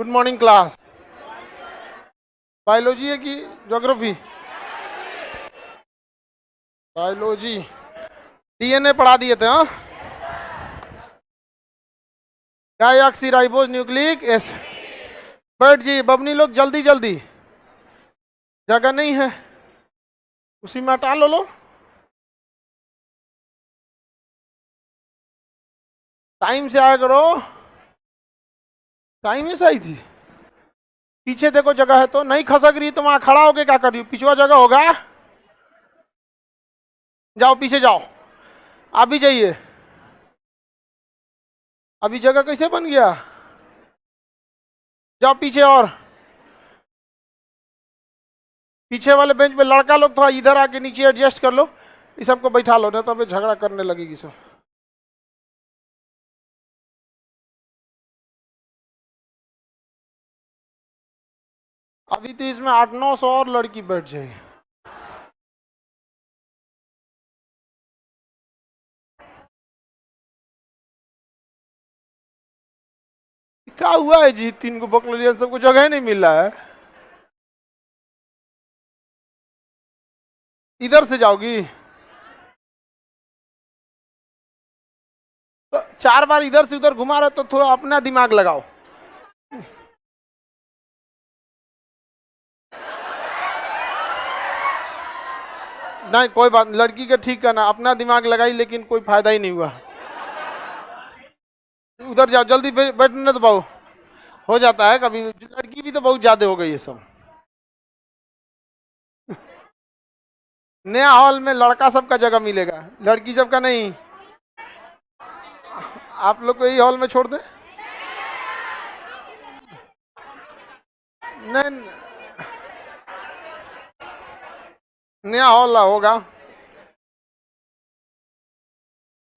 Good morning class. Biology है कि geography? Biology. DNA पढ़ा दिए थे। हाँ, डायऑक्सीराइबोज न्यूक्लिक एसिड। बैठ जी बबनी लोग, जल्दी जल्दी, जगह नहीं है, उसी में हटा लो। टाइम से आया करो। टाइम ही सही थी। पीछे देखो जगह है तो नहीं खसक रही तो वहां खड़ा होके क्या कर रही हो? पिछवा जगह होगा। जाओ पीछे जाओ, आप भी जाइए। अभी जगह कैसे बन गया? जाओ पीछे। और पीछे वाले बेंच पे लड़का लोग थोड़ा इधर आके नीचे एडजस्ट कर लो। इस सबको बैठा लो, नहीं तो अभी झगड़ा करने लगेगी सब। अभी तो इसमें 800-900 और लड़की बैठ जाएगी। क्या हुआ है जी? 3 को पकड़ लिया, सबको जगह ही नहीं मिल रहा है। इधर से जाओगी तो 4 बार इधर से उधर घुमा रहे तो थोड़ा अपना दिमाग लगाओ। नहीं कोई बात, लड़की का ठीक करना, अपना दिमाग लगाई लेकिन कोई फायदा ही नहीं हुआ। उधर जाओ जल्दी, बैठने तो पाओ। हो जाता है कभी, लड़की भी तो बहुत ज्यादा हो गई है सब। नया हॉल में लड़का सबका जगह मिलेगा, लड़की सबका नहीं। आप लोग को यही हॉल में छोड़ दे? नहीं, नया हॉल होगा।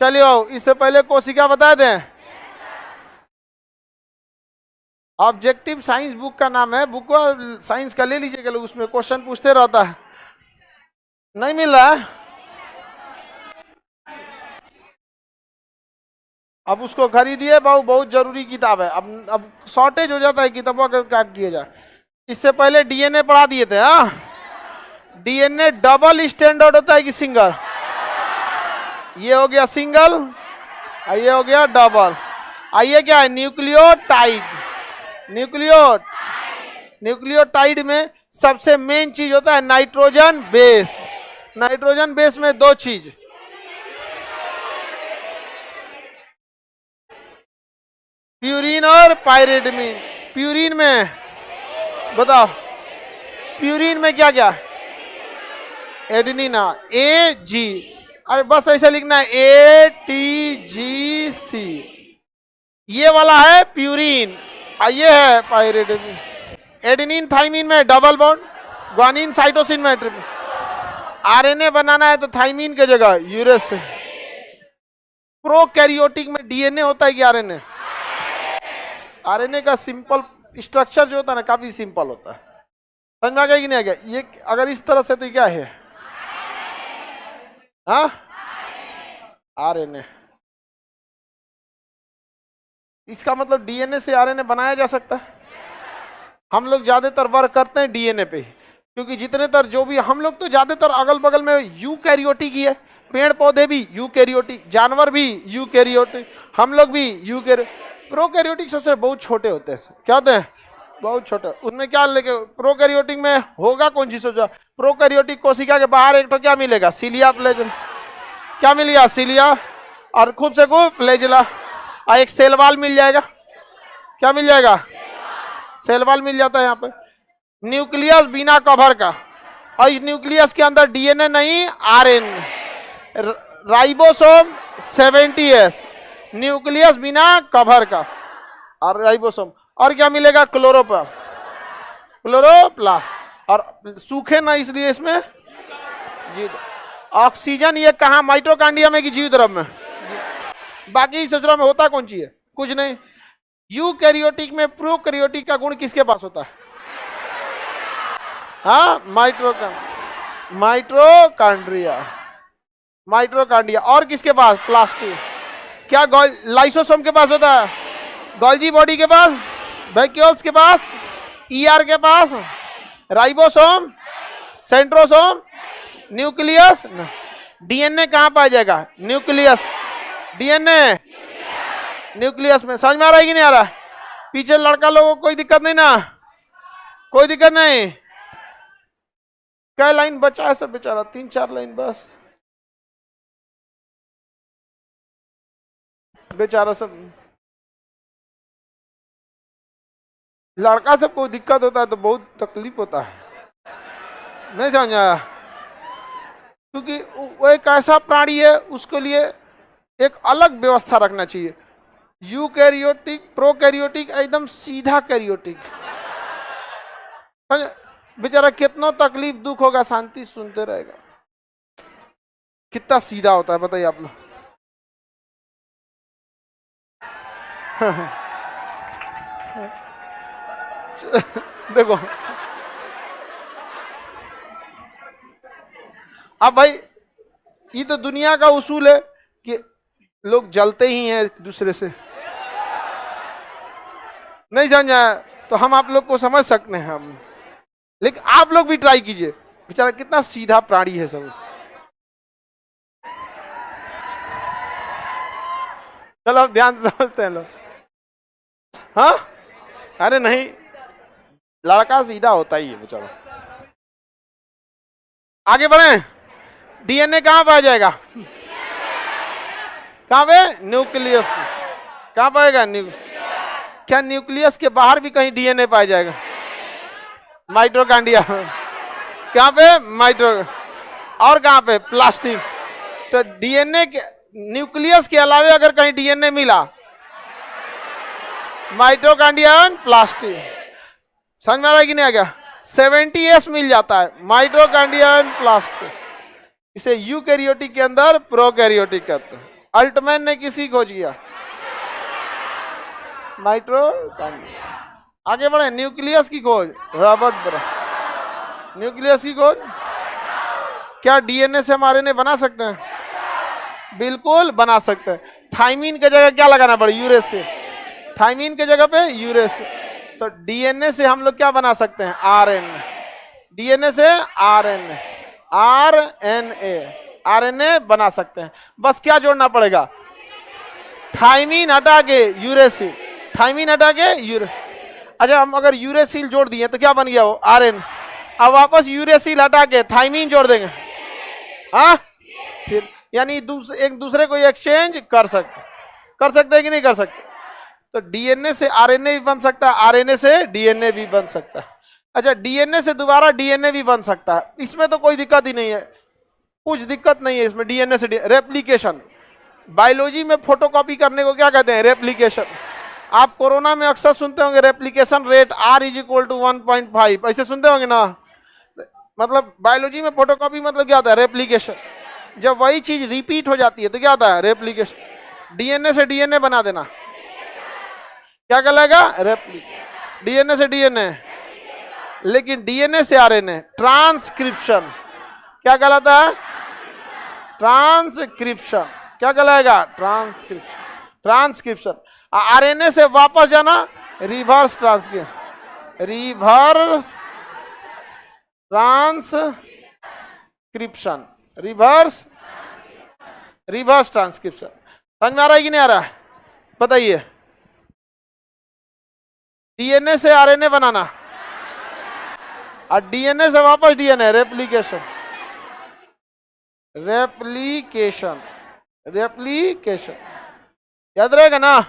चलिए इससे पहले कोशिका बता दें। ऑब्जेक्टिव साइंस बुक का नाम है, बुक साइंस का ले लीजिएगा, लोग उसमें क्वेश्चन पूछते रहता है। नहीं मिल रहा है? अब उसको खरीदिए, बहुत जरूरी किताब है। अब शॉर्टेज हो जाता है किताबों का, क्या किया जाए। इससे पहले डीएनए पढ़ा दिए थे। हाँ, डीएनए डबल स्टैंडर्ड होता है कि सिंगल? ये हो गया सिंगल, ये हो गया डबल। आइए क्या है? न्यूक्लियोटाइड। न्यूक्लियोटाइड में सबसे मेन चीज होता है नाइट्रोजन बेस। नाइट्रोजन बेस में 2 चीज, प्यूरिन और पायरिडमिन। प्यूरिन में बताओ, प्यूरिन में क्या क्या? एडेनिन, ए जी, अरे बस ऐसे लिखना है, ATGC। ये वाला है प्यूरिन, ये है पायरिडमिन। एडेनिन थाइमिन में डबल बॉन्ड, ग्वानिन साइटोसिन में ट्रिपल। आरएनए बनाना है तो थाइमिन की जगह यूरेस। प्रोकैरियोटिक में डीएनए होता है कि आरएनए? आरएनए का सिंपल स्ट्रक्चर जो होता है ना, काफी सिंपल होता है। समझ में आ गया कि नहीं आ गया? ये अगर इस तरह से तो क्या है? हाँ, आरएनए। इसका मतलब डीएनए से आरएनए बनाया जा सकता है। हम लोग ज्यादातर वर्क करते हैं डीएनए पे, क्योंकि जितने तर जो भी हम लोग तो ज्यादातर अगल बगल में यूकैरियोटिक ही है। पेड़ पौधे भी यूकैरियोटिक, जानवर भी यूकैरियोटिक, हम लोग भी यूकैरियोटिक। प्रोकैरियोटिक सबसे बहुत छोटे होते हैं। क्या होते हैं? बहुत छोटे। उनमें क्या लेके प्रोकैरियोटिक में होगा कौन सी सोचा? प्रोकैरियोटिक कोशिका के बाहर एक तो क्या मिलेगा? सीलिया फ्लैजेला। क्या मिलेगा? सीलिया, और खूब से खूब फ्लैजेला, और एक सेल वॉल मिल जाएगा। क्या मिल जाएगा? सेल वॉल मिल जाता है यहाँ पे। न्यूक्लियस बिना कवर का, और इस न्यूक्लियस के अंदर डीएनए नहीं, आरएनए। राइबोसोम 70S, न्यूक्लियस बिना कवर का, और राइबोसोम। और क्या मिलेगा? क्लोरोप्लास्ट। और सूखे ना इसलिए इसमें जी। ऑक्सीजन ये कहा? माइटोकांड्रिया में कि जीवद्रव में? बाकी सचरा में होता कौन सी है? कुछ नहीं। यूकैरियोटिक में प्रोकैरियोटिक का गुण किसके पास होता है? हाँ, माइटोकांड्रिया। और किसके पास? प्लास्टिक। क्या लाइसोसोम के पास होता है? गोल्जी बॉडी के पास वैक्यूल्स के पास, ईआर के पास राइबोसोम, सेंट्रोसोम, न्यूक्लियस। डीएनए कहां पाया जाएगा? न्यूक्लियस। डीएनए न्यूक्लियस में। समझ में आ रहा है कि नहीं आ रहा? पीछे लड़का लोगों को कोई दिक्कत नहीं ना? कोई दिक्कत नहीं? क्या लाइन बचा है सब बेचारा? 3-4 लाइन बस। बेचारा सब लड़का सब को दिक्कत होता है तो बहुत तकलीफ होता है, नहीं समझा? क्योंकि वो एक ऐसा प्राणी है, उसके लिए एक अलग व्यवस्था रखना चाहिए। यूकैरियोटिक, प्रोकैरियोटिक, एकदम सीधा कैरियोटिक। बेचारा कितना तकलीफ दुख होगा, शांति सुनते रहेगा। कितना सीधा होता है बताइए आप लोग। देखो अब भाई, ये तो दुनिया का उसूल है कि लोग जलते ही हैं एक दूसरे से, नहीं समझा? तो हम आप लोग को समझ सकते हैं हम, लेकिन आप लोग भी ट्राई कीजिए। बेचारा कितना सीधा प्राणी है सब। चलो अब ध्यान से समझते हैं लोग। हाँ, अरे नहीं, लड़का सीधा होता ही है बेचारा। आगे बढ़े। डीएनए कहां पाया जाएगा? कहां पे? न्यूक्लियस। कहां पाएगा? क्या न्यूक्लियस के बाहर भी कहीं डीएनए पाया जाएगा? माइटोकॉन्ड्रिया। कहां पे? माइटो। और कहां पे? प्लास्टिक। तो डीएनए के न्यूक्लियस के अलावे अगर कहीं डीएनए मिला, माइटोकॉन्ड्रिया, प्लास्टिक। समझ में आ रहा है कि नहीं आ गया? 70s मिल जाता है माइटोकॉन्ड्रिया, प्लास्टिक। इसे यूकैरियोटिक के अंदर प्रोकैरियोटिक कहते हैं। अल्टमैन ने किसी खोज किया? माइटोकॉन्ड्रिया। आगे बढ़े। न्यूक्लियस की खोज रॉबर्ट ब्राउन। न्यूक्लियस की खोज। क्या डीएनए से हम आरएनए बना सकते हैं? बिल्कुल बना सकते हैं। थाइमीन की जगह क्या लगाना पड़े? यूरेसिल। थाइमीन की जगह पे यूरेसिल। तो डीएनए से हम लोग क्या बना सकते हैं? आरएनए। डीएनए से आरएनए, आरएनए बना सकते हैं। बस क्या जोड़ना पड़ेगा? थाइमीन हटा के यूरेसिल। थाइमीन हटा के अच्छा, हम अगर यूरेसिल जोड़ दिए तो क्या बन गया? वो आरएनए। अब वापस यूरेसिल हटा के थाइमीन जोड़ देंगे, हाँ? फिर यानी एक दूसरे को एक्सचेंज कर सकते हैं कि नहीं कर सकते? तो डीएनए से आरएनए भी बन सकता है, आरएनए से डीएनए भी बन सकता है। अच्छा, डीएनए से दोबारा डीएनए भी बन सकता है, इसमें तो कोई दिक्कत ही नहीं है, कुछ दिक्कत नहीं है इसमें। डीएनए से रेप्लिकेशन, बायोलॉजी में फोटोकॉपी करने को क्या कहते हैं? रेप्लिकेशन। आप कोरोना में अक्सर सुनते होंगे रेप्लिकेशन रेट R = 1.5, ऐसे सुनते होंगे ना? मतलब बायोलॉजी में फोटोकॉपी मतलब क्या होता है? रेप्लिकेशन। जब वही चीज रिपीट हो जाती है तो क्या होता है? रेप्लिकेशन। डीएनए से डीएनए बना देना क्या कहलाएगा? रेप्लिकेशन। डीएनए से डीएनए। लेकिन डीएनए से आरएनए ट्रांसक्रिप्शन क्या कहलाता है? ट्रांसक्रिप्शन। क्या कहलाएगा? ट्रांसक्रिप्शन। आरएनए से वापस जाना reverse transcription. Reverse transcription. Reverse transcription. समझ में आ रहा है कि नहीं आ रहा है? बताइए। डीएनए से आरएनए बनाना और डीएनए से वापस डीएनए, रेप्लिकेशन। रेप्लिकेशन याद रहेगा ना?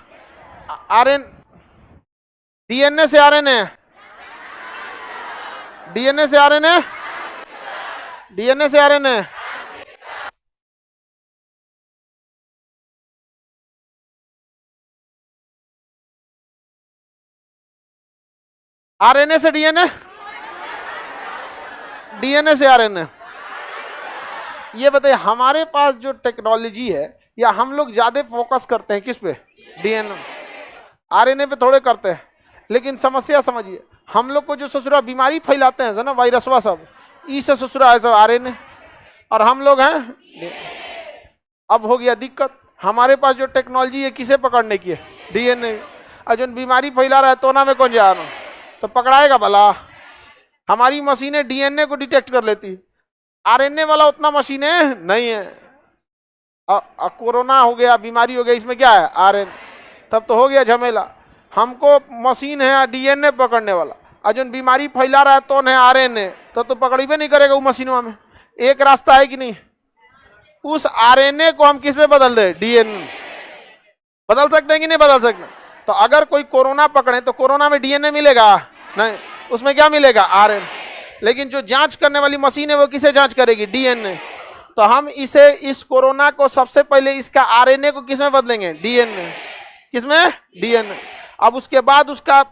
डीएनए से आरएनए, डीएनए से आरएनए, डीएनए से आरएनए। आरएनए से डीएनए, डीएनए से आरएनए। ये बताइए, हमारे पास जो टेक्नोलॉजी है, या हम लोग ज्यादा फोकस करते हैं किस पे? डीएनए। आरएनए पे थोड़े करते हैं। लेकिन समस्या समझिए, हम लोग को जो ससुरा बीमारी फैलाते हैं ना, वायरसवा सब, इससे ससुरा है सब आरएनए, और हम लोग हैं। अब हो गया दिक्कत। हमारे पास जो टेक्नोलॉजी है किसे पकड़ने की है? डीएनए। और जो बीमारी फैला रहा है तो ना में कौन जा रहा, तो पकड़ाएगा भला? हमारी मशीनें डीएनए को डिटेक्ट कर लेती, आरएनए वाला उतना मशीनें नहीं है। कोरोना हो गया, बीमारी हो गया, इसमें क्या है? आरएनए, तब तो हो गया झमेला। हमको मशीन है डीएनए पकड़ने वाला, और जो बीमारी फैला रहा है तो है आरएनए, तो पकड़ीबे नहीं करेगा वो मशीनों में। एक रास्ता है कि नहीं, उस आरएनए को हम किस में बदल दे? डीएनए। बदल सकते हैं कि नहीं बदल सकते? तो अगर कोई कोरोना पकड़े तो कोरोना में डीएनए मिलेगा नहीं, उसमें क्या मिलेगा? आरएनए। लेकिन जो जांच करने वाली मशीन है वो किसे जांच करेगी? डीएनए। तो हम इसे, इस कोरोना को सबसे पहले इसका आरएनए को किसमें बदलेंगे? डीएनए। किसमें? डीएनए। अब उसके बाद उसका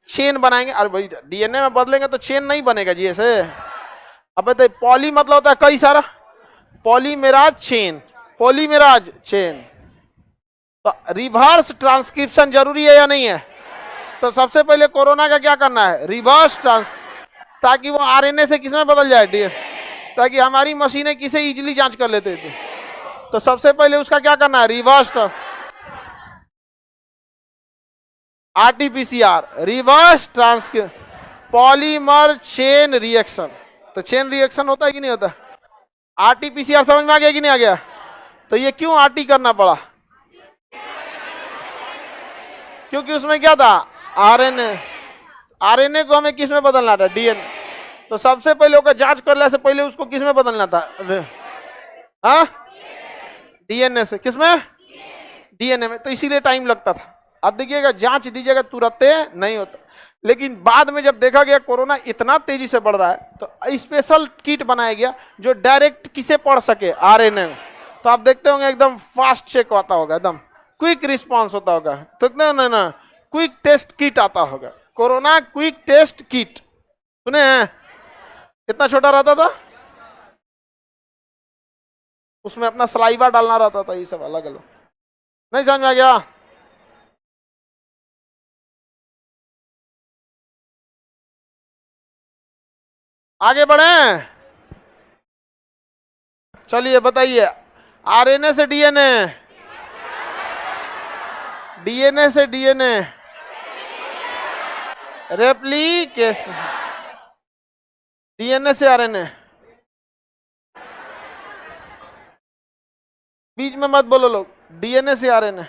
चेन बनाएंगे। अरे भाई डीएनए में बदलेंगे तो चेन नहीं बनेगा जी ऐसे। अब तो पॉली मतलब होता है कई सारा, पॉलीमेराज चेन, पॉलीमेराज चेन। तो रिवर्स ट्रांसक्रिप्शन जरूरी है या नहीं है? तो सबसे पहले कोरोना का क्या करना है? रिवर्स ट्रांस, ताकि वो आरएनए से किसमें बदल जाए? डीएनए, ताकि हमारी मशीनें किसे इजीली जांच कर लेते थे। तो सबसे पहले उसका क्या करना है? Reverse RTPCR, reverse transcription polymer chain reaction. तो चेन रिएक्शन होता है कि नहीं होता? आरटीपीसीआर समझ में आ गया कि नहीं आ गया? तो ये क्यों आरटी करना पड़ा? क्योंकि उसमें क्या था? आरएनए। आरएनए को हमें किस में बदलना था? डीएनए। तो सबसे पहले उसका जांच करने से पहले उसको किस में बदलना था? हाँ, डीएनए से। किस में? डीएनए में। तो इसीलिए टाइम लगता था। अब देखिएगा जांच दीजिएगा तुरंत नहीं होता, लेकिन बाद में जब देखा गया कोरोना इतना तेजी से बढ़ रहा है तो स्पेशल किट बनाया गया जो डायरेक्ट किसे पढ़ सके? आरएनए में। तो आप देखते होंगे एकदम फास्ट चेक आता होगा, एकदम क्विक रिस्पांस होता होगा। तो ना क्विक टेस्ट किट आता होगा, कोरोना क्विक टेस्ट किट। सुने हैं? कितना छोटा रहता था, उसमें अपना सलाइवा डालना रहता था, ये सब अलग अलग। नहीं समझ में आ गया? आगे बढ़े, चलिए बताइए। आरएनए से डीएनए, डीएनए से डीएनए रेप्लिकेशन, डीएनए से आरएनए। बीच में मत बोलो लोग, डीएनए से आरएनए,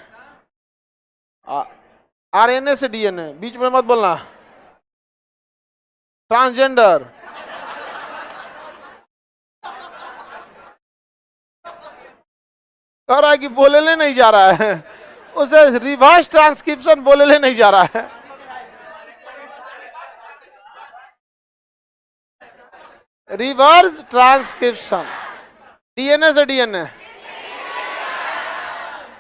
आरएनए से डीएनए, बीच में मत बोलना। ट्रांसजेंडर, कह रहा है कि बोले ले नहीं जा रहा है, उसे रिवर्स ट्रांसक्रिप्शन बोले ले नहीं जा रहा है। रिवर्स ट्रांसक्रिप्शन डीएनए से डीएनए,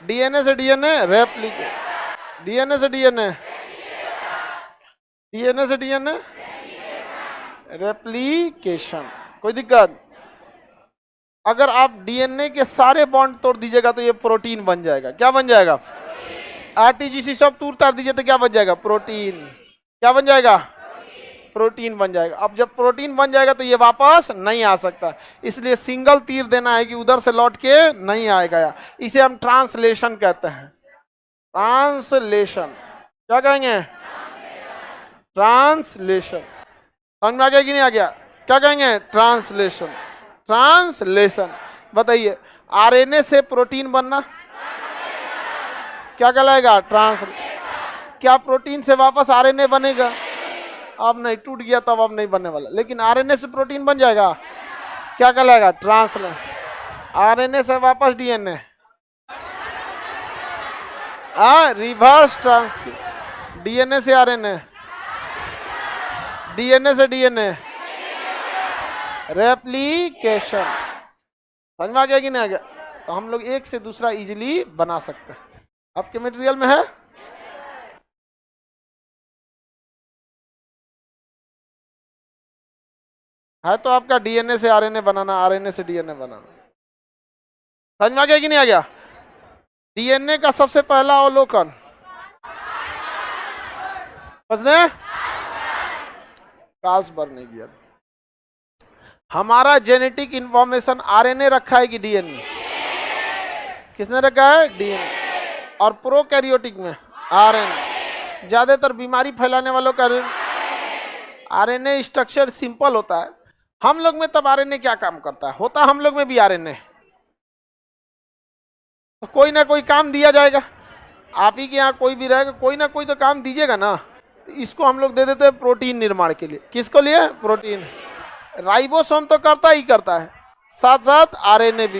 डीएनए से डीएनए रेप्लिकेशन, डीएनए से डीएनए, डीएनए से डीएनए रेप्लिकेशन। कोई दिक्कत? अगर आप डीएनए के सारे बॉन्ड तोड़ दीजिएगा तो ये प्रोटीन बन जाएगा। क्या बन जाएगा? आरटीजीसी सब तूर तार दीजिए तो क्या बन जाएगा? प्रोटीन। क्या बन जाएगा? प्रोटीन बन जाएगा। अब जब प्रोटीन बन जाएगा तो ये वापस नहीं आ सकता, इसलिए सिंगल तीर देना है कि उधर से लौट के नहीं आएगा। इसे हम ट्रांसलेशन कहते हैं। ट्रांसलेशन क्या कहेंगे? ट्रांसलेशन। समझ में आ गया कि नहीं आ गया? क्या कहेंगे? ट्रांसलेशन। ट्रांसलेशन। बताइए, आरएनए से प्रोटीन बनना क्या कहलाएगा? ट्रांसलेशन। क्या प्रोटीन से वापस आरएनए बनेगा? अब नहीं, टूट गया तब अब नहीं बनने वाला, लेकिन आरएनए से प्रोटीन बन जाएगा। क्या कहलाएगा? ट्रांसलेशन। आरएनए से वापस डीएनए, रिवर्स ट्रांसक्रिप्शन। डीएनए से आरएनए, डीएनए से डीएनए रेप्लिकेशन। समझ में आ गया कि नहीं आ गया? तो हम लोग एक से दूसरा इजीली बना सकते हैं। आपके मटेरियल में है तो आपका डीएनए से आरएनए बनाना, आरएनए से डीएनए बनाना। समझ में आ गया कि नहीं आ गया? डीएनए का सबसे पहला अवलोकन कार्लसबर्ग ने किया। हमारा जेनेटिक इंफॉर्मेशन आरएनए रखा है कि डीएनए? किसने रखा है? डीएनए। और प्रोकैरियोटिक में आरएनए। ज्यादातर बीमारी फैलाने वालों का आरएनए स्ट्रक्चर सिंपल होता है। हम लोग में तब आरएनए क्या काम करता है? होता हम लोग में भी आरएनए, तो कोई ना कोई काम दिया जाएगा। आप ही के यहाँ कोई भी रहेगा, कोई ना कोई तो काम दीजिएगा ना। इसको हम लोग दे देते हैं प्रोटीन निर्माण के लिए। किसको लिए? प्रोटीन। राइबोसोम तो करता ही करता है, साथ साथ आरएनए भी।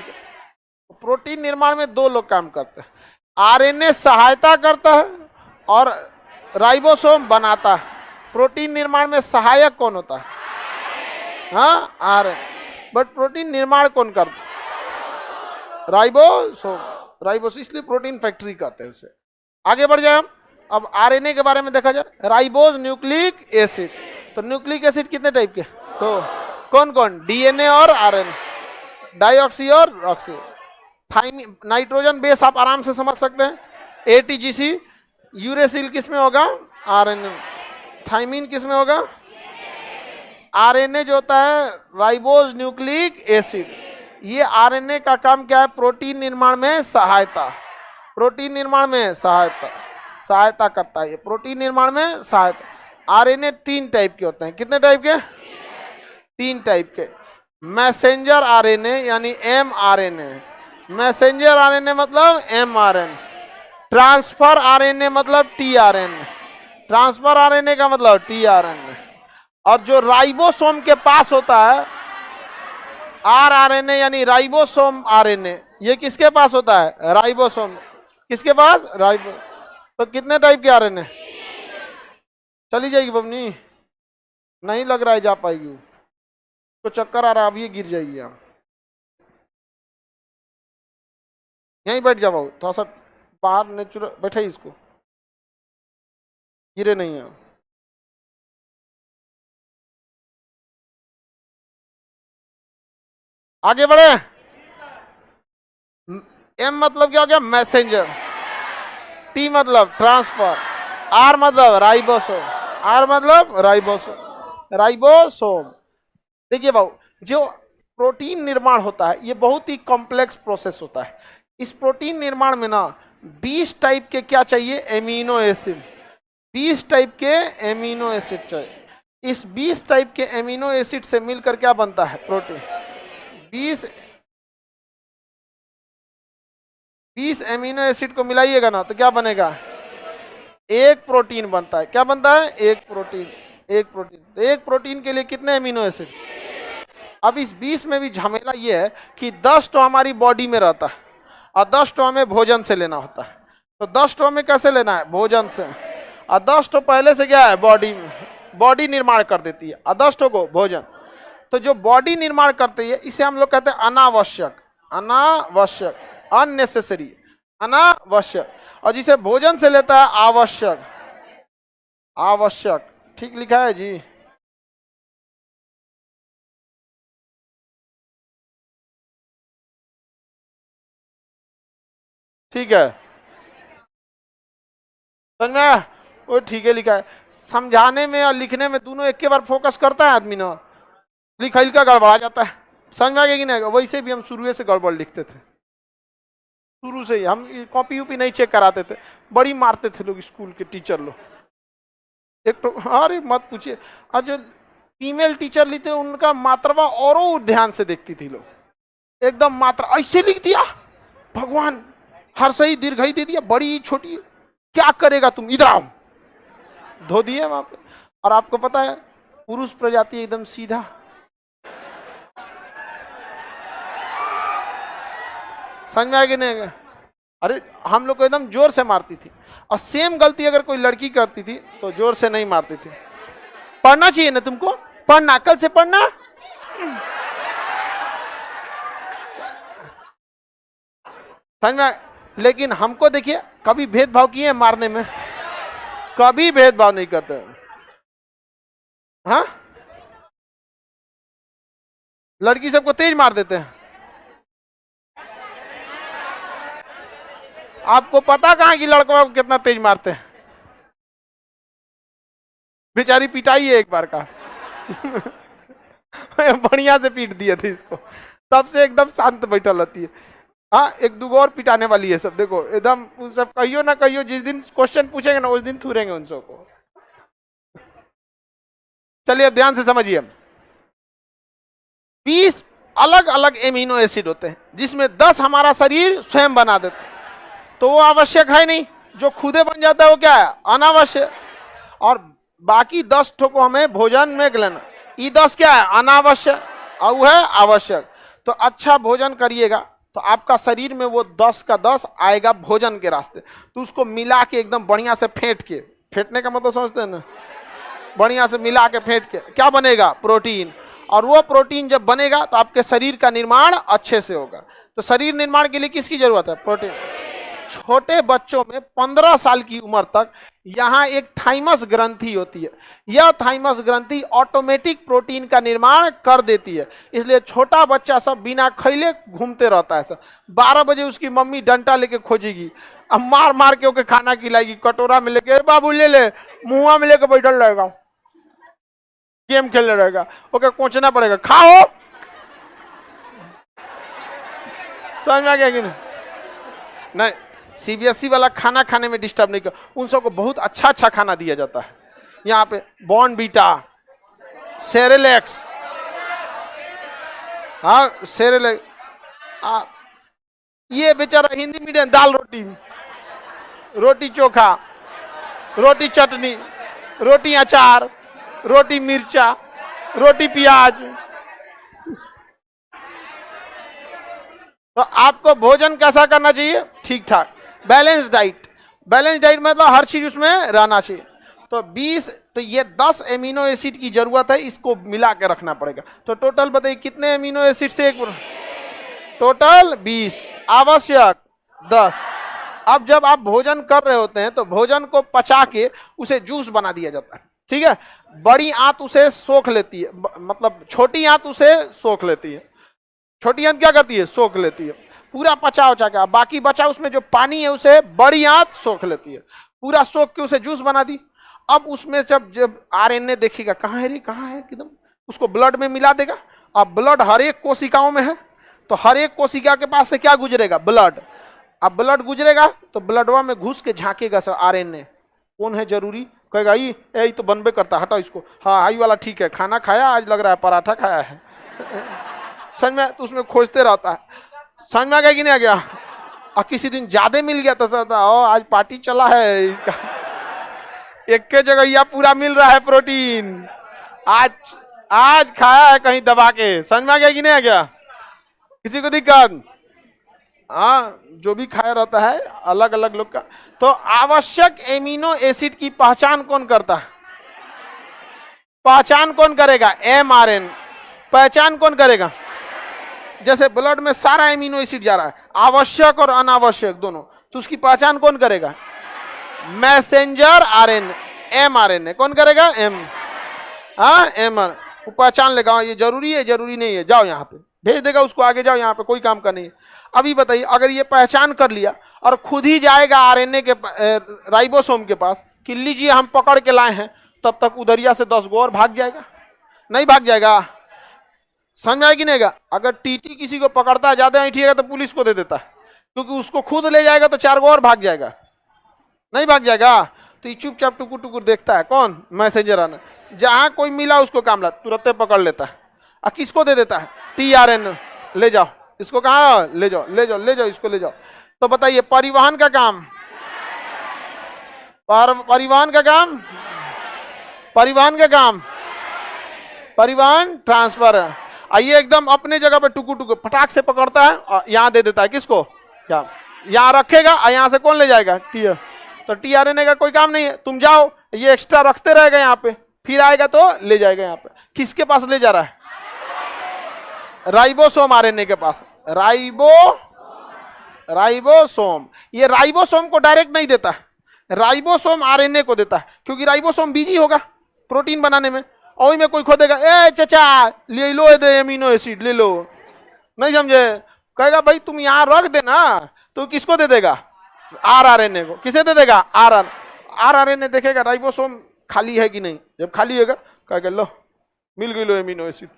प्रोटीन निर्माण में दो लोग काम करते हैं, आरएनए सहायता करता है और राइबोसोम बनाता है। प्रोटीन निर्माण में सहायक कौन होता है? हाँ, आरएनए। बट प्रोटीन निर्माण कौन करता है? राइबोसोम। राइबोसोम, इसलिए प्रोटीन फैक्ट्री कहते हैं उसे। आगे बढ़ जाए हम। अब आरएनए के बारे में देखा जाए। Ribose nucleic acid. तो न्यूक्लिक एसिड कितने टाइप के? तो कौन कौन? डीएनए और आरएनए, डाइऑक्सी और ऑक्सी। थाइमिन, नाइट्रोजन बेस आप आराम से समझ सकते हैं, एटीजीसी। यूरेसिल किस में होगा? आरएनए। थाइमिन किस में होगा? आरएनए जो होता है राइबोज न्यूक्लिक एसिड, ये आरएनए का काम क्या है? प्रोटीन निर्माण में सहायता। प्रोटीन निर्माण में सहायता करता है। ये प्रोटीन निर्माण में सहायता। आरएनए 3 टाइप के होते हैं। कितने टाइप के? 3 टाइप के। मैसेंजर आरएनए यानी एमआरएनए। मैसेंजर आरएनए मतलब एमआरएनए। ट्रांसफर आरएनए मतलब टीआरएनए। ट्रांसफर आरएनए का मतलब टीआरएनए। और जो राइबोसोम के पास होता है आरआरएनए यानी राइबोसोम आरएनए, ये किसके पास होता है? राइबोसोम। किसके पास? राइबो। तो कितने टाइप के आरएनए? चली जाएगी बबनी, नहीं लग रहा है जा पाएगी, तो चक्कर आ रहा है, अब ये गिर जाएगी। आप यहीं बैठ जाओ, थोड़ा सा बाहर नेचुरल बैठे, इसको गिरे नहीं है। आगे बढ़े। एम मतलब क्या हो गया? मैसेंजर। टी मतलब ट्रांसफर। आर मतलब राइबोसोम। आर मतलब राइबोसोम। देखिए भाऊ, जो प्रोटीन निर्माण होता है ये बहुत ही कॉम्प्लेक्स प्रोसेस होता है। इस प्रोटीन निर्माण में ना 20 टाइप के क्या चाहिए? Amino acid. 20 टाइप के एमिनो एसिड चाहिए। इस 20 टाइप के एमिनो एसिड से मिलकर क्या बनता है? प्रोटीन। 20 एमिनो एसिड को मिलाइएगा ना तो क्या बनेगा? एक प्रोटीन बनता है। क्या बनता है? एक प्रोटीन। तो एक प्रोटीन के लिए कितने एमिनो एसिड? अब इस 20 में भी झमेला ये है कि 10 तो हमारी बॉडी में रहता है और 10 तो हमें भोजन से लेना होता है। तो 10 तो हमें कैसे लेना है? भोजन से। और 10 तो पहले से क्या है? बॉडी में, बॉडी निर्माण कर देती है। और 10 को भोजन। तो जो बॉडी निर्माण करती है इसे हम लोग कहते हैं अनावश्यक। अननेसेसरी, अनावश्यक। और जिसे भोजन से लेता है आवश्यक। ठीक लिखा है जी? ठीक है, समझ में? वो ठीक है लिखा है। समझाने में और लिखने में दोनों एक के बार फोकस करता है आदमी ना, लिखा लिखा गड़बड़ा जाता है। समझ में आ गया कि नहीं? वैसे भी हम शुरू से गड़बड़ लिखते थे, शुरू से ही। हम कॉपी उपी नहीं चेक कराते थे, बड़ी मारते थे लोग स्कूल के टीचर लोग। एक तो अरे मत पूछिए। और जो फीमेल टीचर ली थे उनका मात्रा और ध्यान से देखती थी लोग, एकदम मात्रा ऐसे लिख दिया, भगवान हर सही दीर्घई दे दिया, बड़ी छोटी, क्या करेगा तुम, इधर आओ, धो दिए वहां पे। और आपको पता है पुरुष प्रजाति एकदम सीधा, समझ में आएगी नहीं? अरे हम लोग को एकदम जोर से मारती थी। और सेम गलती अगर कोई लड़की करती थी तो जोर से नहीं मारती थी। पढ़ना चाहिए ना तुमको, पढ़ना, कल से पढ़ना। समझ में? लेकिन हमको देखिए, कभी भेदभाव किए मारने में? कभी भेदभाव नहीं करते। हाँ, लड़की सबको तेज मार देते हैं। आपको पता कहां कि लड़कों को कितना तेज मारते हैं? बेचारी पिटाई है एक बार का। बढ़िया से पीट दिए थे इसको, तब से एकदम शांत बैठा रहती है। हाँ, एक दो और पिटाने वाली है सब, देखो एकदम सब कहियो ना कहियो, जिस दिन क्वेश्चन पूछेंगे ना उस दिन थूरेंगे उन सबको। चलिए अब ध्यान से समझिए, 20 अलग अलग एमिनो एसिड होते हैं जिसमें 10 हमारा शरीर स्वयं बना देता है, तो वो आवश्यक है नहीं। जो खुदे बन जाता है वो क्या है, अनावश्यक। और बाकी 10 ठो को हमें भोजन में लेना, ये 10 क्या है, अनावश्यक, और वो है आवश्यक। तो अच्छा भोजन करिएगा तो आपका शरीर में वो 10 का 10 आएगा भोजन के रास्ते। तो उसको मिला के एकदम बढ़िया से फेंट के, फेंटने का मतलब समझते हैं ना, बढ़िया से मिला के फेंट के क्या बनेगा, प्रोटीन। और वो प्रोटीन जब बनेगा तो आपके शरीर का निर्माण अच्छे से होगा। तो शरीर निर्माण के लिए किसकी जरूरत है, प्रोटीन। छोटे बच्चों में 15 साल की उम्र तक यहाँ एक थाइमस ग्रंथि होती है, यह थाइमस ग्रंथि ऑटोमेटिक प्रोटीन का निर्माण कर देती है। इसलिए छोटा बच्चा सब बिना खैले घूमते रहता है सब। 12 बजे उसकी मम्मी डंडा लेके खोजेगी, अब मार मार के ओके खाना खिलाएगी, कटोरा में लेके, बाबू ले ले, मुंह में लेके बैठल रहेगा, गेम खेलने रहेगा, ओके कोचना पड़ेगा, खाओ। समझ में आ गया कि नहीं? सीबीएसई वाला खाना खाने में डिस्टर्ब नहीं कर, उन सबको बहुत अच्छा अच्छा खाना दिया जाता है। यहाँ पे बॉर्नवीटा, सेरेलेक्स, हाँ सेरेलेक्स, ये बेचारा हिंदी मीडियम दाल रोटी, रोटी चोखा, रोटी चटनी, रोटी अचार, रोटी मिर्चा, रोटी प्याज। तो आपको भोजन कैसा करना चाहिए, ठीक ठाक, बैलेंस डाइट। बैलेंस डाइट मतलब हर चीज उसमें रहना चाहिए। तो 20, तो ये 10 एमिनो एसिड की जरूरत है, इसको मिला के रखना पड़ेगा। तो टोटल बताइए कितने एमिनो एसिड से एक, टोटल 20, आवश्यक 10। अब जब आप भोजन कर रहे होते हैं तो भोजन को पचा के उसे जूस बना दिया जाता है, ठीक है। बड़ी आंत उसे सोख लेती है, मतलब छोटी आंत उसे सोख लेती है। छोटी आंत क्या करती है, सोख लेती है, पूरा पचा उचा के। बाकी बचा उसमें जो पानी है उसे बड़ी आंत सोख लेती है, पूरा सोख के उसे जूस बना दी। अब उसमें जब आरएनए देखेगा कहाँ है रे, कहाँ है, एकदम उसको ब्लड में मिला देगा। अब ब्लड हर एक कोशिकाओं में है, तो हर एक कोशिका के पास से क्या गुजरेगा, ब्लड। अब ब्लड गुजरेगा तो ब्लडवा में घुस के झांकेगा सब आरएनए, कौन है जरूरी, कहेगा ये तो बनबे करता, हटाओ इसको, हाँ आई वाला ठीक है, खाना खाया आज, लग रहा है पराठा खाया है। समझ में, तो उसमें खोजते रहता है। समझ में आ गया कि नहीं आ गया? और किसी दिन ज्यादा मिल गया तो कहता आज पार्टी चला है इसका, एक के जगह यह पूरा मिल रहा है प्रोटीन, आज खाया है कहीं दबा के। समझ में आ गया कि नहीं आ गया? किसी को दिक्कत? हाँ, जो भी खाया रहता है अलग अलग लोग का। तो आवश्यक एमिनो एसिड की पहचान कौन करता है, पहचान कौन करेगा, एमआरएन। पहचान कौन करेगा, जैसे ब्लड में सारा एमिनो एसिड जा रहा है, आवश्यक और अनावश्यक दोनों, तो उसकी पहचान कौन करेगा, मैसेंजर आरएनए, एमआरएनए। कौन करेगा, एमआर। वो पहचान लेगा ये जरूरी है, जरूरी नहीं है, जाओ यहाँ पे, भेज देगा उसको, आगे जाओ, यहाँ पे कोई काम का नहीं है। अभी बताइए, अगर ये पहचान कर लिया और खुद ही जाएगा आरएनए के राइबोसोम के पास कि लीजिए हम पकड़ के लाए हैं, तब तक उधरिया से 10 गो और भाग जाएगा, नहीं भाग जाएगा? समझ में आएगी नहीं? अगर टीटी किसी को पकड़ता है, ज्यादा ऐठिएगा तो पुलिस को दे देता है, क्योंकि उसको खुद ले जाएगा तो 4 गो और भाग जाएगा, नहीं भाग जाएगा? तो ये चुपचाप टुकुर टुकुर देखता है, कौन, मैसेंजर आना। जहां कोई मिला उसको कामला तुरंत पकड़ लेता है और किसको दे देता है, टीआरएन, ले जाओ इसको, कहा ले जाओ, ले जाओ, ले जाओ इसको, ले जाओ। तो बताइए परिवहन का काम, परिवहन का काम, परिवहन का काम, परिवहन ट्रांसफर है। आइए एकदम अपने जगह पे टुकु टुकु फटाक से पकड़ता है और यहाँ दे देता है, किसको, यहाँ रखेगा और यहाँ से कौन ले जाएगा, टीआर। तो टीआरएनए का कोई काम नहीं है, तुम जाओ, ये एक्स्ट्रा रखते रहेगा यहाँ पे, फिर आएगा तो ले जाएगा यहाँ पे। किसके पास ले जा रहा है, राइबोसोम आरएनए के पास, राइबोसोम। ये राइबोसोम को डायरेक्ट नहीं देता, राइबोसोम आरएनए को देता है, क्योंकि राइबोसोम बिजी होगा प्रोटीन बनाने में, और में कोई खोदेगा, ए चाचा ले लो दे एमिनो एसिड ले लो, नहीं समझे? कहेगा भाई तुम यहाँ रख देना, तो किसको दे देगा, आरएनए को। किसे दे देगा, आरएनए देखेगा राइबोसोम खाली है कि नहीं, जब खाली होगा कहेगा लो मिल गई, लो एमिनो एसिड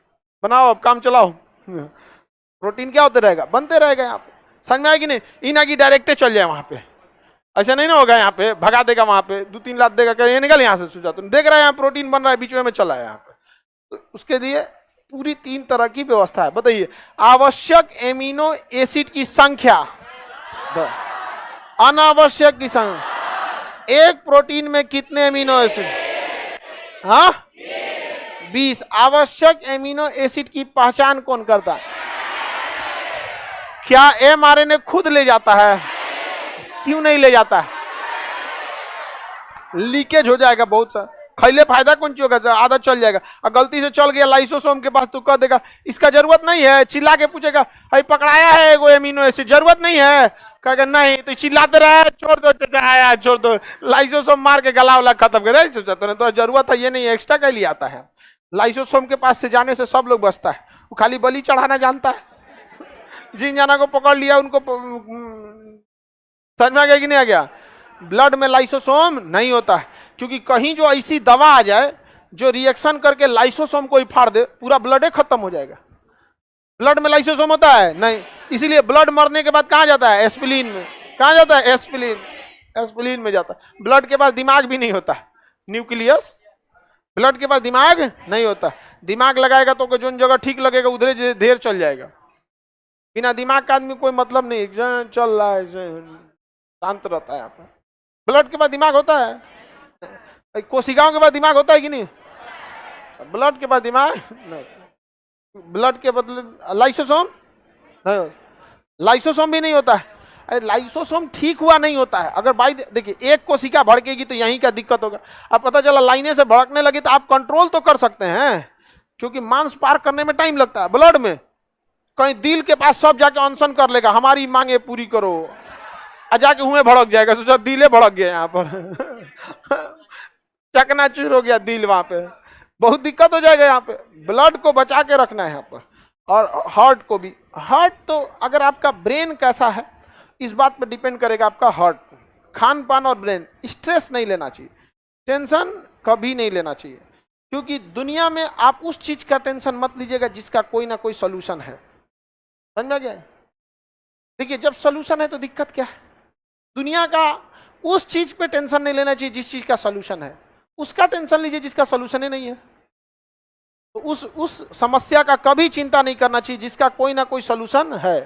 बनाओ, अब काम चलाओ। प्रोटीन क्या होते रहेगा, बनते रहेगा यहाँ पे। समझ में आया कि नहीं? इना की डायरेक्टे चल जाए वहां पे, ऐसा नहीं ना होगा, यहाँ पे भगा देगा, वहां पे 2-3 लात देगा, कह निकल यहाँ से सुझा, तुम देख रहा है यहाँ प्रोटीन बन रहा है, बीच में चला है यहाँ पे। तो उसके लिए पूरी 3 तरह की व्यवस्था है। बताइए, आवश्यक एमिनो एसिड की संख्या, अनावश्यक की संख्या। एक प्रोटीन में कितने एमिनो एसिड? हाँ, 20। आवश्यक एमिनो एसिड की पहचान कौन करता है? क्या mRNA खुद ले जाता है? क्यों नहीं ले जाता है? लीकेज हो जाएगा बहुत सा, खैले फायदा कौन सी होगा? आदत चल जाएगा, और गलती से चल गया लाइसोसोम के पास तो कह देगा इसका जरूरत नहीं है, चिल्ला के पूछेगा भाई पकड़ाया है वो एमिनो एसिड, जरूरत नहीं है, कहेगा नहीं, तो चिल्लाते रहे, छोड़ दो चाचा, छोड़ दो, लाइसोसोम मार के गला वाला खत्म कर रहे, तो जरूरत है ये नहीं, एक्स्ट्रा का लिए आता है। लाइसोसोम के पास से जाने से सब लोग बचता है, वो खाली बलि चढ़ाना जानता है। जिन जाना को पकड़ लिया उनको समझ में आ गया कि नहीं आ गया? ब्लड में लाइसोसोम नहीं होता है, क्योंकि कहीं जो ऐसी दवा आ जाए जो रिएक्शन करके लाइसोसोम को ही फाड़ दे, पूरा ब्लड ही खत्म हो जाएगा। ब्लड में लाइसोसोम होता है नहीं, इसीलिए ब्लड मरने के बाद कहां जाता है? एस्पिरिन में। कहां जाता है? एस्पिरिन में जाता है। ब्लड के पास दिमाग भी नहीं होता, न्यूक्लियस, ब्लड के पास दिमाग नहीं होता। दिमाग लगाएगा तो जो जगह ठीक लगेगा उधर देर चल जाएगा। बिना दिमाग का आदमी कोई मतलब नहीं, चल रहा है, शांत रहता है। आप ब्लड के पास दिमाग होता है, कोशिकाओं के पास दिमाग होता है कि नहीं? ब्लड के पास दिमाग नहीं, ब्लड के बदले लाइसोसोम नहीं, लाइसोसोम भी नहीं होता है। अरे लाइसोसोम ठीक हुआ नहीं होता है, अगर भाई देखिए एक कोशिका भड़केगी तो यहीं का दिक्कत होगा। अब पता चला लाइने से भड़कने लगी तो आप कंट्रोल तो कर सकते हैं, क्योंकि मांस पार करने में टाइम लगता है। ब्लड में कहीं दिल के पास सब जाके अनशन कर लेगा, हमारी मांगे पूरी करो, जाके हुए भड़क जाएगा, सोचा दिले भड़क गया यहाँ पर चकनाचूर हो गया दिल, वहां पे बहुत दिक्कत हो जाएगा। यहाँ पे ब्लड को बचा के रखना है यहाँ पर, और हार्ट को भी। हार्ट तो अगर आपका ब्रेन कैसा है इस बात पर डिपेंड करेगा आपका हार्ट। खान पान और ब्रेन, स्ट्रेस नहीं लेना चाहिए, टेंशन कभी नहीं लेना चाहिए, क्योंकि दुनिया में आप उस चीज का टेंशन मत लीजिएगा जिसका कोई ना कोई सोल्यूशन है। समझ में गया? देखिए जब सोल्यूशन है तो दिक्कत क्या है? दुनिया का उस चीज पे टेंशन नहीं लेना चाहिए जिस चीज का सोल्यूशन है, उसका टेंशन लीजिए जिसका सोल्यूशन ही नहीं है। तो उस समस्या का कभी चिंता नहीं करना चाहिए जिसका कोई ना कोई सोल्यूशन है।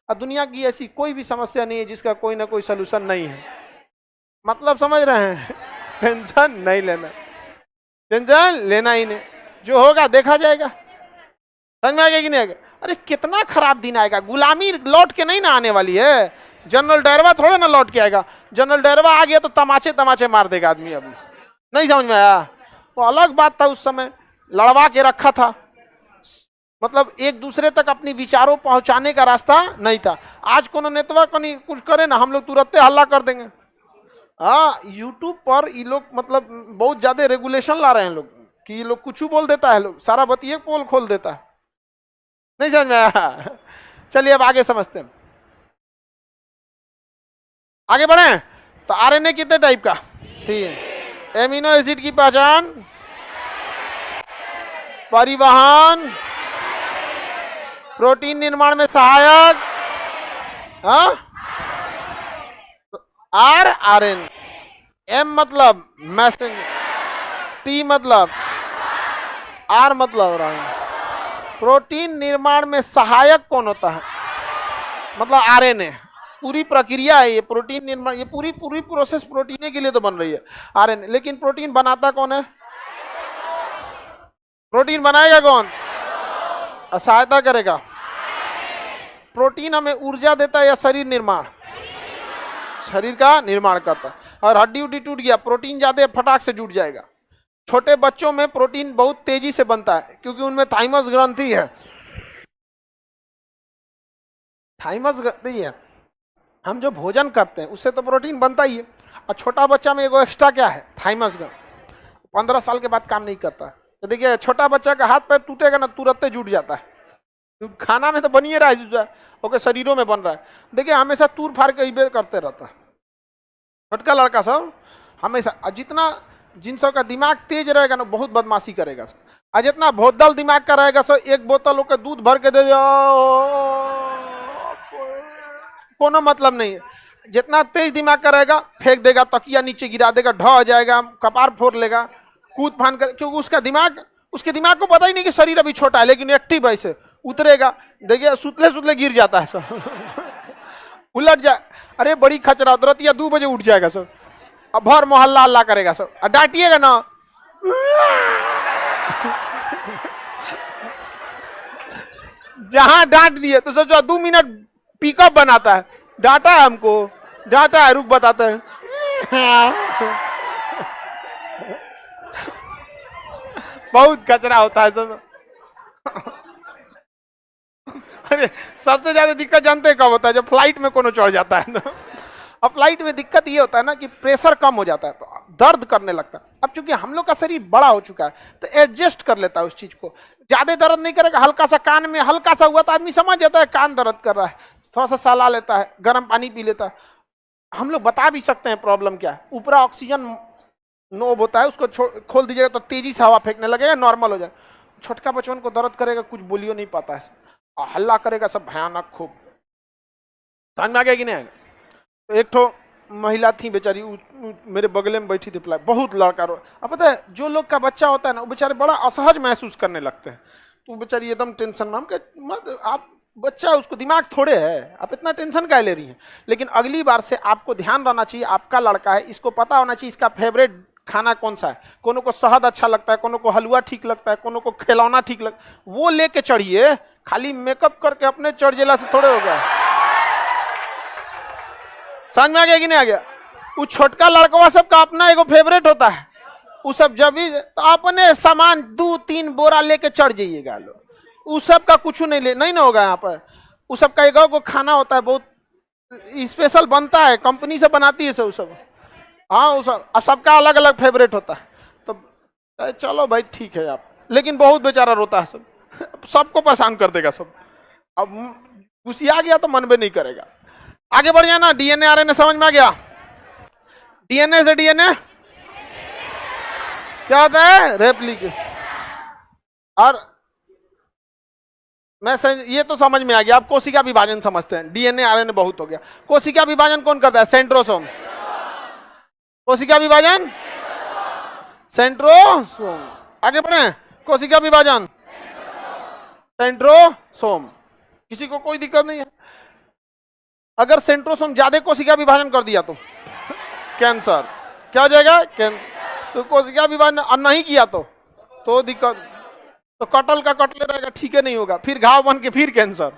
और दुनिया की ऐसी कोई भी समस्या नहीं है जिसका कोई ना कोई सोल्यूशन नहीं है। मतलब समझ रहे हैं? टेंशन नहीं लेना, टेंशन लेना ही नहीं, जो होगा देखा जाएगा। समझ में आएगा कि नहीं आएगा? अरे कितना खराब दिन आएगा, गुलामी लौट के नहीं ना आने वाली है। जनरल डायरवा थोड़े ना लौट के आएगा, जनरल डायरवा आ गया तो तमाचे तमाचे मार देगा आदमी। अभी नहीं समझ में आया? वो अलग बात था, उस समय लड़वा के रखा था, मतलब एक दूसरे तक अपनी विचारों पहुंचाने का रास्ता नहीं था। आज कोनो नेतवा कुछ करे ना, हम लोग तुरंत हल्ला कर देंगे। हाँ, यूट्यूब पर ये लोग मतलब बहुत ज्यादा रेगुलेशन ला रहे हैं लोग, कि ये लोग कुछ बोल देता है, लोग सारा बतिये पोल खोल देता है। नहीं समझ में आया? चलिए अब आगे समझते हैं, आगे बढ़े। तो आरएनए कितने टाइप का? 3। एमिनो एसिड की पहचान, परिवहन, प्रोटीन निर्माण में सहायक, आरएन। एम मतलब मैसेंजर, टी मतलब, आर मतलब प्रोटीन निर्माण में सहायक कौन होता है? मतलब आरएनए। पूरी प्रक्रिया है ये प्रोटीन निर्माण, ये पूरी प्रोसेस प्रोटीन के लिए तो बन रही है आरएनए। लेकिन प्रोटीन बनाता कौन है? प्रोटीन बनाएगा कौन? सहायता करेगा। प्रोटीन हमें ऊर्जा देता है या शरीर निर्माण? शरीर का निर्माण करता है। और हड्डी उड्डी टूट गया, प्रोटीन ज्यादा फटाक से जुट जाएगा। छोटे बच्चों में प्रोटीन बहुत तेजी से बनता है क्योंकि उनमें थाइमस ग्रंथि है। थाइमस ग्रंथि है, हम जो भोजन करते हैं उससे तो प्रोटीन बनता ही है। और छोटा बच्चा में एगो एक्स्ट्रा क्या है? थाइमस ग्रंथि। 15 साल के बाद काम नहीं करता है। तो देखिए छोटा बच्चा का हाथ पैर टूटेगा ना, तुरंत जुट जाता है, क्योंकि खाना में तो बनिए रहा है, ओके शरीरों में बन रहा है। देखिए हमेशा तूर फाड़ के इबे करते रहता है छोटका लड़का सब हमेशा। जितना जिन सब का दिमाग तेज रहेगा ना बहुत बदमाशी करेगा सब, और जितना भोदल दिमाग का रहेगा सब एक बोतल होकर दूध भर के दे जाओ, कोनो मतलब नहीं है। जितना तेज दिमाग का रहेगा फेंक देगा, तकिया नीचे गिरा देगा, ढह जाएगा, कपार फोड़ लेगा, कूद फान कर, क्योंकि उसके दिमाग को पता ही नहीं कि शरीर अभी छोटा है, लेकिन एक्टिव है, इसे उतरेगा। देखिए सुतले सुतले गिर जाता है सब उलट जाए। अरे बड़ी खचरा तुरंत या 2 बजे उठ जाएगा सब, अब भर मोहल्ला हल्ला करेगा सब, डांटिएगा ना जहां डांट दिए तो सोचो 2 मिनट पिकअप बनाता है, डांटा है हमको, डांटा है, रुक बताते हैं बहुत कचरा होता है सब अरे सबसे ज्यादा दिक्कत जानते हैं कब होता है? जब फ्लाइट में कोनो चढ़ जाता है ना। अब फ्लाइट में दिक्कत ये होता है ना कि प्रेशर कम हो जाता है तो दर्द करने लगता है। अब चूंकि हम लोग का शरीर बड़ा हो चुका है तो एडजस्ट कर लेता है उस चीज को, ज्यादा दर्द नहीं करेगा। हल्का सा कान में हल्का सा हुआ तो आदमी समझ जाता है कान दर्द कर रहा है, थोड़ा सा सला लेता है, गर्म पानी पी लेता है। हम लोग बता भी सकते हैं प्रॉब्लम क्या है। ऊपर ऑक्सीजन नोब होता है, उसको खोल दीजिएगा तो तेजी से हवा फेंकने लगेगा, नॉर्मल हो जाए। छोटका बचपन को दर्द करेगा, कुछ बोलियो नहीं पाता है, हल्ला करेगा सब भयानक खूब। समझ में आ गया कि नहीं आएगा? तो एक ठो महिला थी बेचारी, मेरे बगले में बैठी थी, बहुत लड़का रो। अब पता है जो लोग का बच्चा होता है ना वो बेचारे बड़ा असहज महसूस करने लगते हैं, तो बेचारी एकदम टेंशन में। मत आप बच्चा है, उसको दिमाग थोड़े है, आप इतना टेंशन काहे ले रही हैं। लेकिन अगली बार से आपको ध्यान रहना चाहिए, आपका लड़का है, इसको पता होना चाहिए इसका फेवरेट खाना कौन सा है। कोनो को शहद अच्छा लगता है, कोनो को हलवा ठीक लगता है, कोनो को खिलौना ठीक लगता है, वो लेके चढ़िए। खाली मेकअप करके अपने चढ़ जेला से थोड़े हो गया। समझ में आ गया कि नहीं आ गया? वो छोटका लड़कवा सबका अपना एगो फेवरेट होता है, वो सब जब भी तो अपने सामान 2-3 बोरा लेके चढ़ जाइएगा लोग, उस सब का कुछ नहीं ना होगा। यहाँ पर उस सब का एक को खाना होता है, बहुत स्पेशल बनता है, कंपनी से बनाती है सब। हाँ उस सबका अलग अलग फेवरेट होता है। तो चलो भाई ठीक है आप, लेकिन बहुत बेचारा रोता है सब, सबको परेशान कर देगा सब। अब गुस्सिया गया तो मन भी नहीं करेगा। आगे बढ़ जाना। डीएनए आरएनए समझ में आ गया? डीएनए से डीएनए क्या होता है? रेप्लिकेशन। और ये तो समझ में आ गया। आप कोशिका विभाजन समझते हैं, डीएनए आरएनए बहुत हो गया। कोशिका विभाजन कौन करता है? सेंट्रोसोम। कोशिका विभाजन सेंट्रोसोम। आगे बढ़े। कोशिका विभाजन सेंट्रोसोम। किसी को कोई दिक्कत नहीं है। अगर सेंट्रोसोम ज्यादा कोशिका विभाजन कर दिया तो कैंसर। क्या हो जाएगा? कैंसर। तो कोशिका विभाजन नहीं किया तो दिक्कत, तो कटल का कटले रहेगा, ठीक है, नहीं होगा, फिर घाव बन के फिर कैंसर।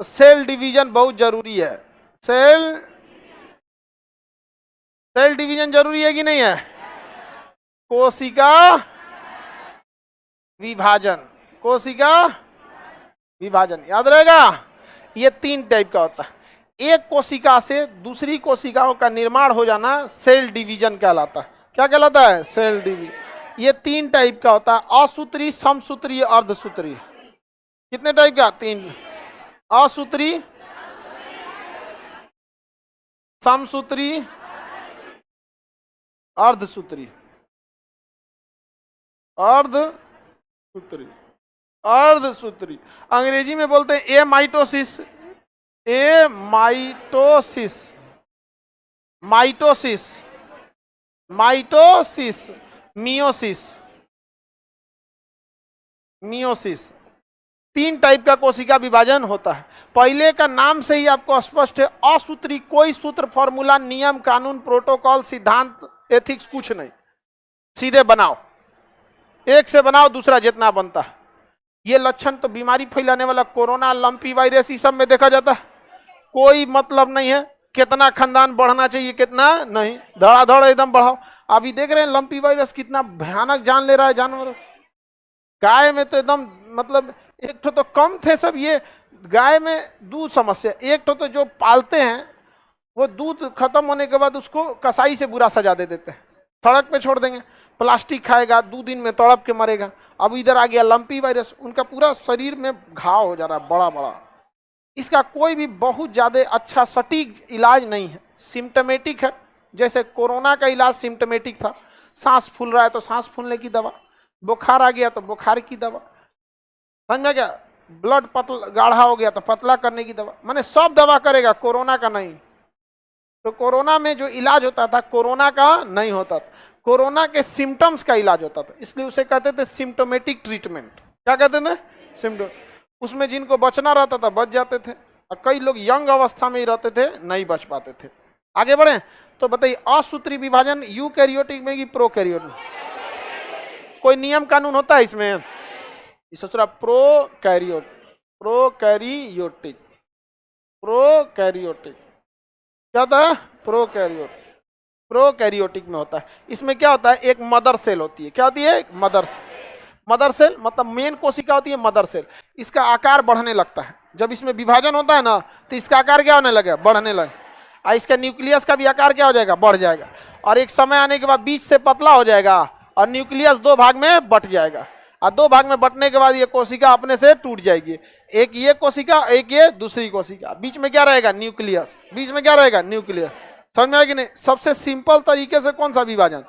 तो सेल डिवीजन बहुत जरूरी है। सेल डिवीजन जरूरी है कि नहीं है? कोशिका विभाजन, कोशिका विभाजन याद रहेगा। ये 3 टाइप का होता है। एक कोशिका से दूसरी कोशिकाओं का निर्माण हो जाना सेल डिवीजन कहलाता है। क्या कहलाता है? Cell division. ये 3 टाइप का होता है, असूत्री, समसूत्री, अर्धसूत्री। कितने टाइप का? 3। असूत्री, समसूत्री, अर्धसूत्री। अर्धसूत्री अंग्रेजी में बोलते हैं एमाइटोसिस। Mitosis, meiosis. 3 टाइप का कोशिका विभाजन होता है। पहले का नाम से ही आपको स्पष्ट है, असूत्री। कोई सूत्र, फॉर्मूला, नियम, कानून, प्रोटोकॉल, सिद्धांत, एथिक्स कुछ नहीं, सीधे बनाओ, एक से बनाओ, दूसरा जितना बनता है। ये लक्षण तो बीमारी फैलाने वाला कोरोना, लंपी वायरस, इस सब में देखा जाता है। कोई मतलब नहीं है कितना खानदान बढ़ना चाहिए, कितना नहीं, धड़ाधड़ एकदम बढ़ाओ। अभी देख रहे हैं लंपी वायरस कितना भयानक जान ले रहा है जानवर। गाय में तो एकदम मतलब एक तो कम थे सब। ये गाय में दूध समस्या, एक तो जो पालते हैं वो दूध खत्म होने के बाद उसको कसाई से बुरा सजा दे देते हैं, सड़क पे छोड़ देंगे, प्लास्टिक खाएगा, 2 दिन में तड़प के मरेगा। अब इधर आ गया लंपी वायरस, उनका पूरा शरीर में घाव हो जा रहा है बड़ा बड़ा। इसका कोई भी बहुत ज्यादा अच्छा सटीक इलाज नहीं है, सिम्टमेटिक है। जैसे कोरोना का इलाज सिम्टमेटिक था, सांस फूल रहा है तो सांस फूलने की दवा, बुखार आ गया तो बुखार की दवा। समझ में क्या? ब्लड पतला गाढ़ा हो गया तो पतला करने की दवा, माने सब दवा करेगा, कोरोना का नहीं। तो कोरोना में जो इलाज होता था कोरोना का नहीं होता था, कोरोना के सिम्टम्स का इलाज होता था, इसलिए उसे कहते थे सिम्टोमेटिक ट्रीटमेंट। क्या कहते थे? सिम्टोम। उसमें जिनको बचना रहता था बच जाते थे, और कई लोग यंग अवस्था में ही रहते थे, नहीं बच पाते थे। आगे बढ़े तो बताइए, असूत्री विभाजन यूकैरियोटिक में कि प्रोकैरियोटिक में? कोई नियम कानून होता है इसमें? सोच प्रोकैरियोटिक, प्रोकैरियोटिक, प्रोकैरियोटिक क्या होता है? प्रोकैरियोटिक, प्रोकैरियोटिक में होता है। इसमें क्या होता है? एक मदर सेल होती है। क्या होती है? Mother cell. मदर सेल मतलब मेन कोशिका होती है मदर सेल। इसका आकार बढ़ने लगता है जब इसमें विभाजन होता है ना, तो इसका आकार क्या होने लगे? बढ़ने लगे। और इसका न्यूक्लियस का भी आकार क्या हो जाएगा? बढ़ जाएगा। और एक समय आने के बाद बीच से पतला हो जाएगा और न्यूक्लियस दो भाग में बट जाएगा। और दो भाग में बटने के बाद ये कोशिका अपने से टूट जाएगी, एक ये कोशिका, एक ये दूसरी कोशिका। बीच में क्या रहेगा? न्यूक्लियस। बीच में क्या रहेगा? न्यूक्लियस। समझ में आया कि नहीं? सबसे सिंपल तरीके से कौन सा विभाजन?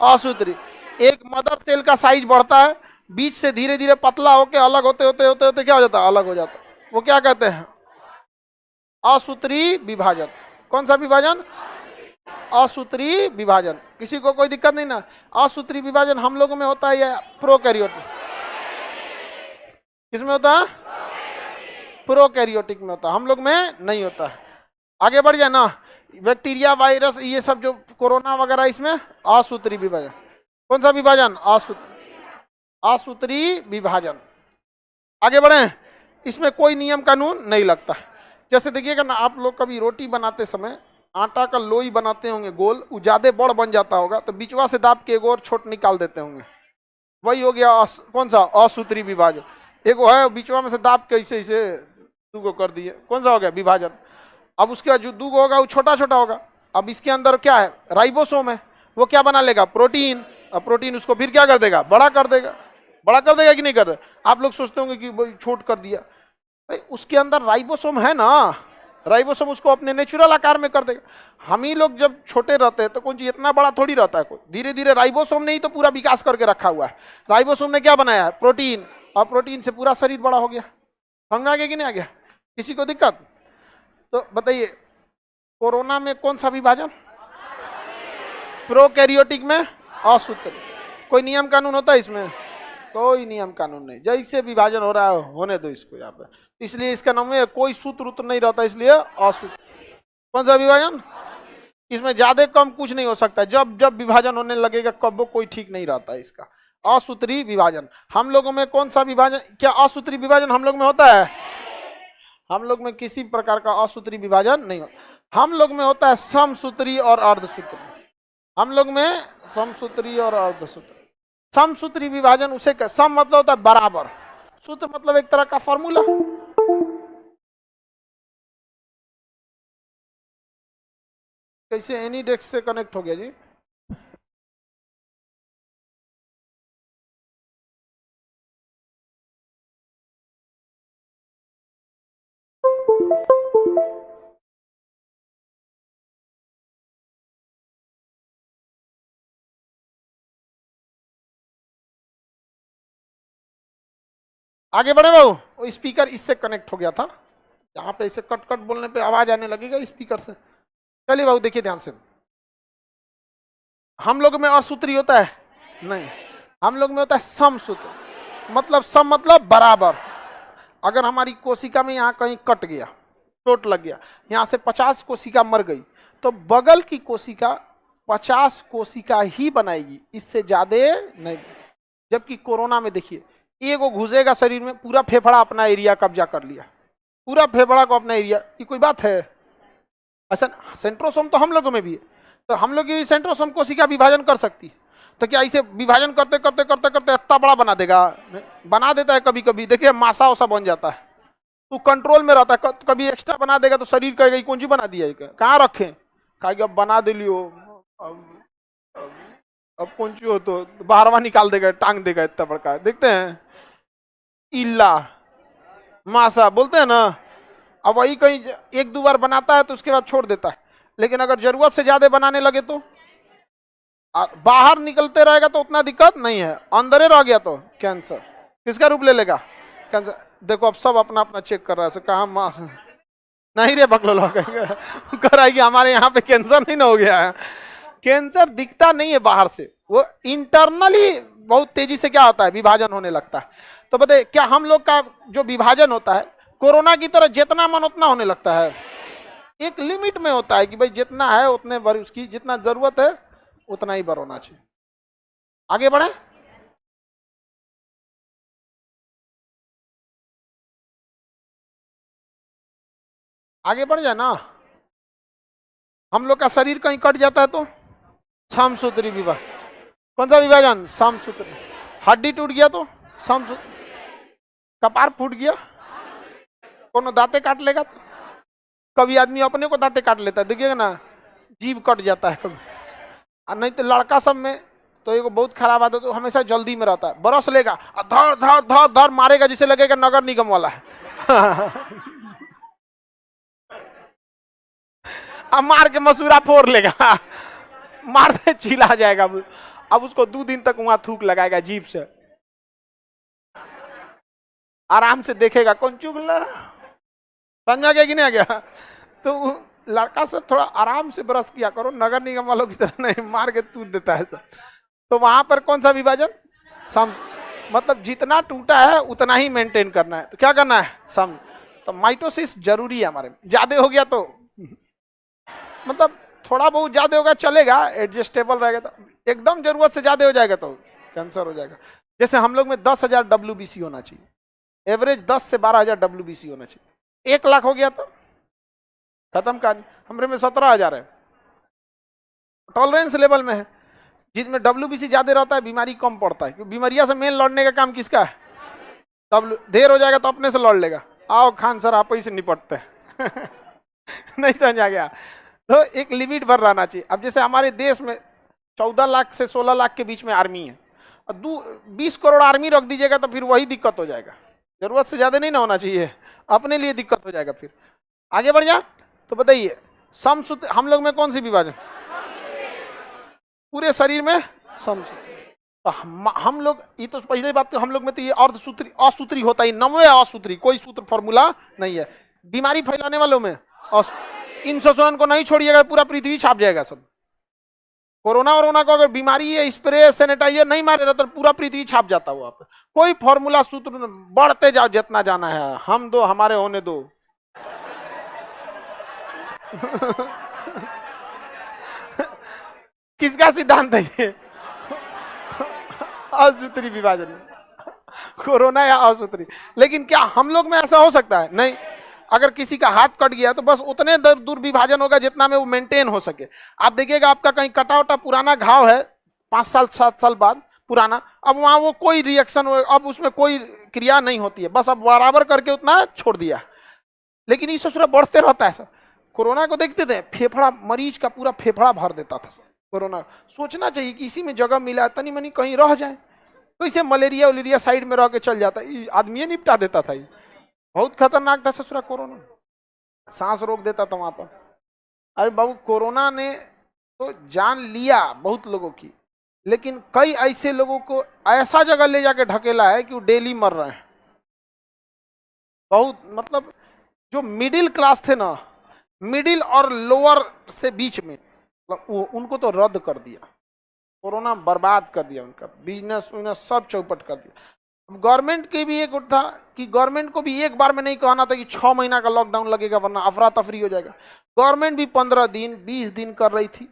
असूत्री। एक मदर सेल का साइज बढ़ता है, बीच से धीरे धीरे पतला होकर अलग होते होते होते होते क्या हो जाता है? अलग हो जाता है। वो क्या कहते हैं? असूत्री विभाजन। कौन सा विभाजन? असूत्री विभाजन। किसी को कोई दिक्कत नहीं ना? असूत्री विभाजन हम लोगों में होता है या प्रोकैरियोटिक? किसमें होता है? प्रोकैरियोटिक में होता है, हम लोग में नहीं होता है। आगे बढ़ जाए ना, बैक्टीरिया, वायरस, ये सब जो कोरोना वगैरह, इसमें असूत्री विभाजन। कौन सा विभाजन? असूत्री विभाजन। आगे बढ़े, इसमें कोई नियम कानून नहीं लगता। जैसे देखिएगा ना, आप लोग कभी रोटी बनाते समय आटा का लोई बनाते होंगे गोल, वो ज्यादा बड़ बन जाता होगा तो बीचवा से दाब के एक और छोट निकाल देते होंगे, वही हो गया कौन सा? असूत्री विभाजन। एक वो है बीचवा में से दाब के ऐसे ऐसे दूगो कर दिए, कौन सा हो गया? विभाजन। अब उसके बाद जो दूगो होगा वो छोटा छोटा होगा। अब इसके अंदर क्या है? राइबोसोम है, वो क्या बना लेगा? प्रोटीन। अब प्रोटीन उसको फिर क्या कर देगा? बड़ा कर देगा। बड़ा कर देगा कि नहीं कर? आप लोग सोचते होंगे कि भाई छोट कर दिया, भाई उसके अंदर राइबोसोम है ना, राइबोसोम उसको अपने नेचुरल आकार में कर देगा। हम ही लोग जब छोटे रहते हैं तो कौन चीज इतना बड़ा थोड़ी रहता है, कोई धीरे धीरे राइबोसोम ने ही तो पूरा विकास करके रखा हुआ है। राइबोसोम ने क्या बनाया है? प्रोटीन। और प्रोटीन से पूरा शरीर बड़ा हो गया। समझ आ गया कि नहीं आ गया? किसी को दिक्कत? तो बताइए, कोरोना में कौन सा विभाजन? प्रोकैरियोटिक में असूत्री। कोई नियम कानून होता है इसमें? कोई नियम कानून नहीं, जैसे विभाजन हो रहा है होने दो इसको यहाँ पे। इसलिए इसका नाम है, कोई सूत्र उत्र नहीं रहता, इसलिए असूत्री। कौन सा विभाजन? इसमें ज्यादा कम कुछ नहीं हो सकता। जब जब विभाजन होने लगेगा कब कोई ठीक नहीं रहता है इसका। असूत्री विभाजन हम लोगों में कौन सा विभाजन? क्या असूत्री विभाजन हम लोग में होता है? हम लोग में किसी प्रकार का असूत्री विभाजन नहीं होता। हम लोग में होता है समसूत्री और अर्धसूत्री। हम लोग में समसूत्री और अर्धसूत्री। समसूत्री विभाजन उसे सम मतलब होता है बराबर, सूत्र मतलब एक तरह का फॉर्मूला। कैसे? एनी डेस्क से कनेक्ट हो गया जी। आगे बढ़े बाबू। वो स्पीकर इससे कनेक्ट हो गया था, यहाँ पे ऐसे कट कट बोलने पे आवाज आने लगेगा स्पीकर से। चलिए बाबू देखिए ध्यान से, हम लोग में असूत्री होता है नहीं, हम लोग में होता है समसूत्र। मतलब सम मतलब बराबर। अगर हमारी कोशिका में यहाँ कहीं कट गया, चोट लग गया, यहाँ से 50 कोशिका मर गई, तो बगल की कोशिका 50 कोशिका ही बनाएगी, इससे ज्यादा नहीं। जबकि कोरोना में देखिए, एगो घुसेगा शरीर में, पूरा फेफड़ा अपना एरिया कब्जा कर लिया, पूरा फेफड़ा को अपना एरिया। ये कोई बात है? ऐसा सेंट्रोसोम तो हम लोगों में भी है, तो हम लोग की सेंट्रोसोम कोशिका विभाजन कर सकती है। तो क्या इसे विभाजन करते करते करते करते इतना बड़ा बना देगा? बना देता है कभी कभी, देखिए मासा वसा बन जाता है, तो कंट्रोल में रहता है। कभी एक्स्ट्रा बना देगा तो शरीर कहेगा कौन सी बना दिया, कहाँ रखें, कहेगा अब बना दे लियो, अब कौन सी हो तो बाहरवा निकाल देगा, टांग देगा, इतना बड़का। देखते हैं इल्ला मासा बोलते हैं ना। अब वही कहीं एक दो बार बनाता है तो उसके बाद छोड़ देता है, लेकिन अगर जरूरत से ज्यादा बनाने लगे तो बाहर निकलते रहेगा तो उतना दिक्कत नहीं है, अंदर रह गया तो कैंसर किसका रूप ले लेगा? देखो अब सब अपना अपना चेक कर रहा है, कहा मास नहीं रे बकलो कहेंगे कराएगी हमारे यहाँ पे कैंसर नहीं ना हो गया है। कैंसर दिखता नहीं है बाहर से, वो इंटरनली बहुत तेजी से क्या होता है, विभाजन होने लगता है। तो बताइए क्या हम लोग का जो विभाजन होता है कोरोना की तरह जितना मन उतना होने लगता है? एक लिमिट में होता है कि भाई जितना है उतने भर, उसकी जितना जरूरत है उतना ही भर होना चाहिए। आगे बढ़े। आगे बढ़ जाए ना। हम लोग का शरीर कहीं कट जाता है तो समसूत्री विभाजन। कौन सा विभाजन? समसूत्री। हड्डी टूट गया तो समसूत्री। कपार फूट गया, कोनो दांते काट लेगा तो, कभी आदमी अपने को दांते काट लेता है, देखिएगा ना, जीभ कट जाता है कभी। और नहीं तो लड़का सब में तो एक बहुत खराब आदत तो हमेशा जल्दी में रहता है, बरस लेगा और धर धर धर धर मारेगा जिसे लगेगा नगर निगम वाला है अब मार के मसूरा फोड़ लेगा, मार दे चिल्ला जाएगा। अब उसको 2 दिन तक वहां थूक लगाएगा जीभ से, आराम से देखेगा कौन चुगला। समझा गया कि नहीं आ गया? तो लड़का सब थोड़ा आराम से ब्रश किया करो, नगर निगम वालों की तरह नहीं मार के टूट देता है सब। तो वहां पर कौन सा विभाजन? सम। मतलब जितना टूटा है उतना ही मेंटेन करना है। तो क्या करना है? सम। तो माइटोसिस जरूरी है हमारे में। ज्यादा हो गया तो मतलब थोड़ा बहुत ज्यादा होगा चलेगा, एडजस्टेबल रहेगा। तो एकदम जरूरत से ज्यादा हो जाएगा तो कैंसर हो जाएगा। जैसे हम लोग में 10,000 WBC होना चाहिए, एवरेज 10 से 12,000 WBC होना चाहिए। 1 लाख हो गया तो खत्म कहानी। हमरे में 17,000 है, टॉलरेंस लेवल में है। जिसमें WBC ज्यादा रहता है बीमारी कम पड़ता है, क्योंकि बीमारियां से मेन लड़ने का काम किसका है? तब देर हो जाएगा तो अपने से लड़ लेगा। आओ खान सर आप ही से निपटते हैं नहीं समझ आ गया? तो एक लिमिट भर रहना चाहिए। अब जैसे हमारे देश में 14 लाख से 16 लाख के बीच में आर्मी है, और 20 करोड़ आर्मी रख दीजिएगा तो फिर वही दिक्कत हो जाएगा। जरूरत से ज्यादा नहीं ना होना चाहिए, अपने लिए दिक्कत हो जाएगा। फिर आगे बढ़ जा। तो बताइए समसूत्र हम लोग में कौन सी विभाजन? पूरे शरीर में समसूत्री। तो हम लोग, ये तो पहले बात, तो हम लोग में तो ये अर्धसूत्री असूत्री होता ही, 9वें असूत्री, कोई सूत्र फॉर्मूला नहीं है। बीमारी फैलाने वालों में इन शोषण को नहीं छोड़िएगा, पूरा पृथ्वी छाप जाएगा सब। कोरोना वोरोना को अगर बीमारी है, स्प्रे सैनिटाइजर नहीं मारे तो पूरा पृथ्वी छाप जाता हुआ। कोई फॉर्मूला सूत्र, बढ़ते जाओ जितना जाना है, हम दो हमारे होने दो किसका सिद्धांत है ये? असूत्री विभाजन, कोरोना या असूत्री। लेकिन क्या हम लोग में ऐसा हो सकता है? नहीं। अगर किसी का हाथ कट गया तो बस उतने दूर विभाजन होगा जितना में वो मेंटेन हो सके। आप देखिएगा आपका कहीं कटा उटा पुराना घाव है 5 साल 7 साल बाद पुराना, अब वहां वो कोई रिएक्शन, अब उसमें कोई क्रिया नहीं होती है, बस अब बराबर करके उतना छोड़ दिया। लेकिन इस ससुरा बढ़ते रहता है। कोरोना को देखते थे, फेफड़ा मरीज का पूरा फेफड़ा भर देता था कोरोना। सोचना चाहिए कि इसी में जगह मिला, तनी मनी कहीं रह जाए तो इसे मलेरिया वलेरिया साइड में रह के चल जाता, आदमी निपटा देता था। बहुत खतरनाक था ससुरा कोरोना, सांस रोक देता था वहां पर। अरे बाबू कोरोना ने तो जान लिया बहुत लोगों की, लेकिन कई ऐसे लोगों को ऐसा जगह ले जाके ढकेला है कि वो डेली मर रहे हैं। बहुत मतलब जो मिडिल क्लास थे ना, मिडिल और लोअर से बीच में, उनको तो रद्द कर दिया कोरोना, बर्बाद कर दिया उनका बिजनेस सब चौपट कर दिया। गवर्नमेंट की भी एक था कि गवर्नमेंट को भी एक बार में नहीं कहना था कि 6 महीना का लॉकडाउन लगेगा वरना अफरा तफरी हो जाएगा। गवर्नमेंट भी 15 दिन 20 दिन कर रही थी,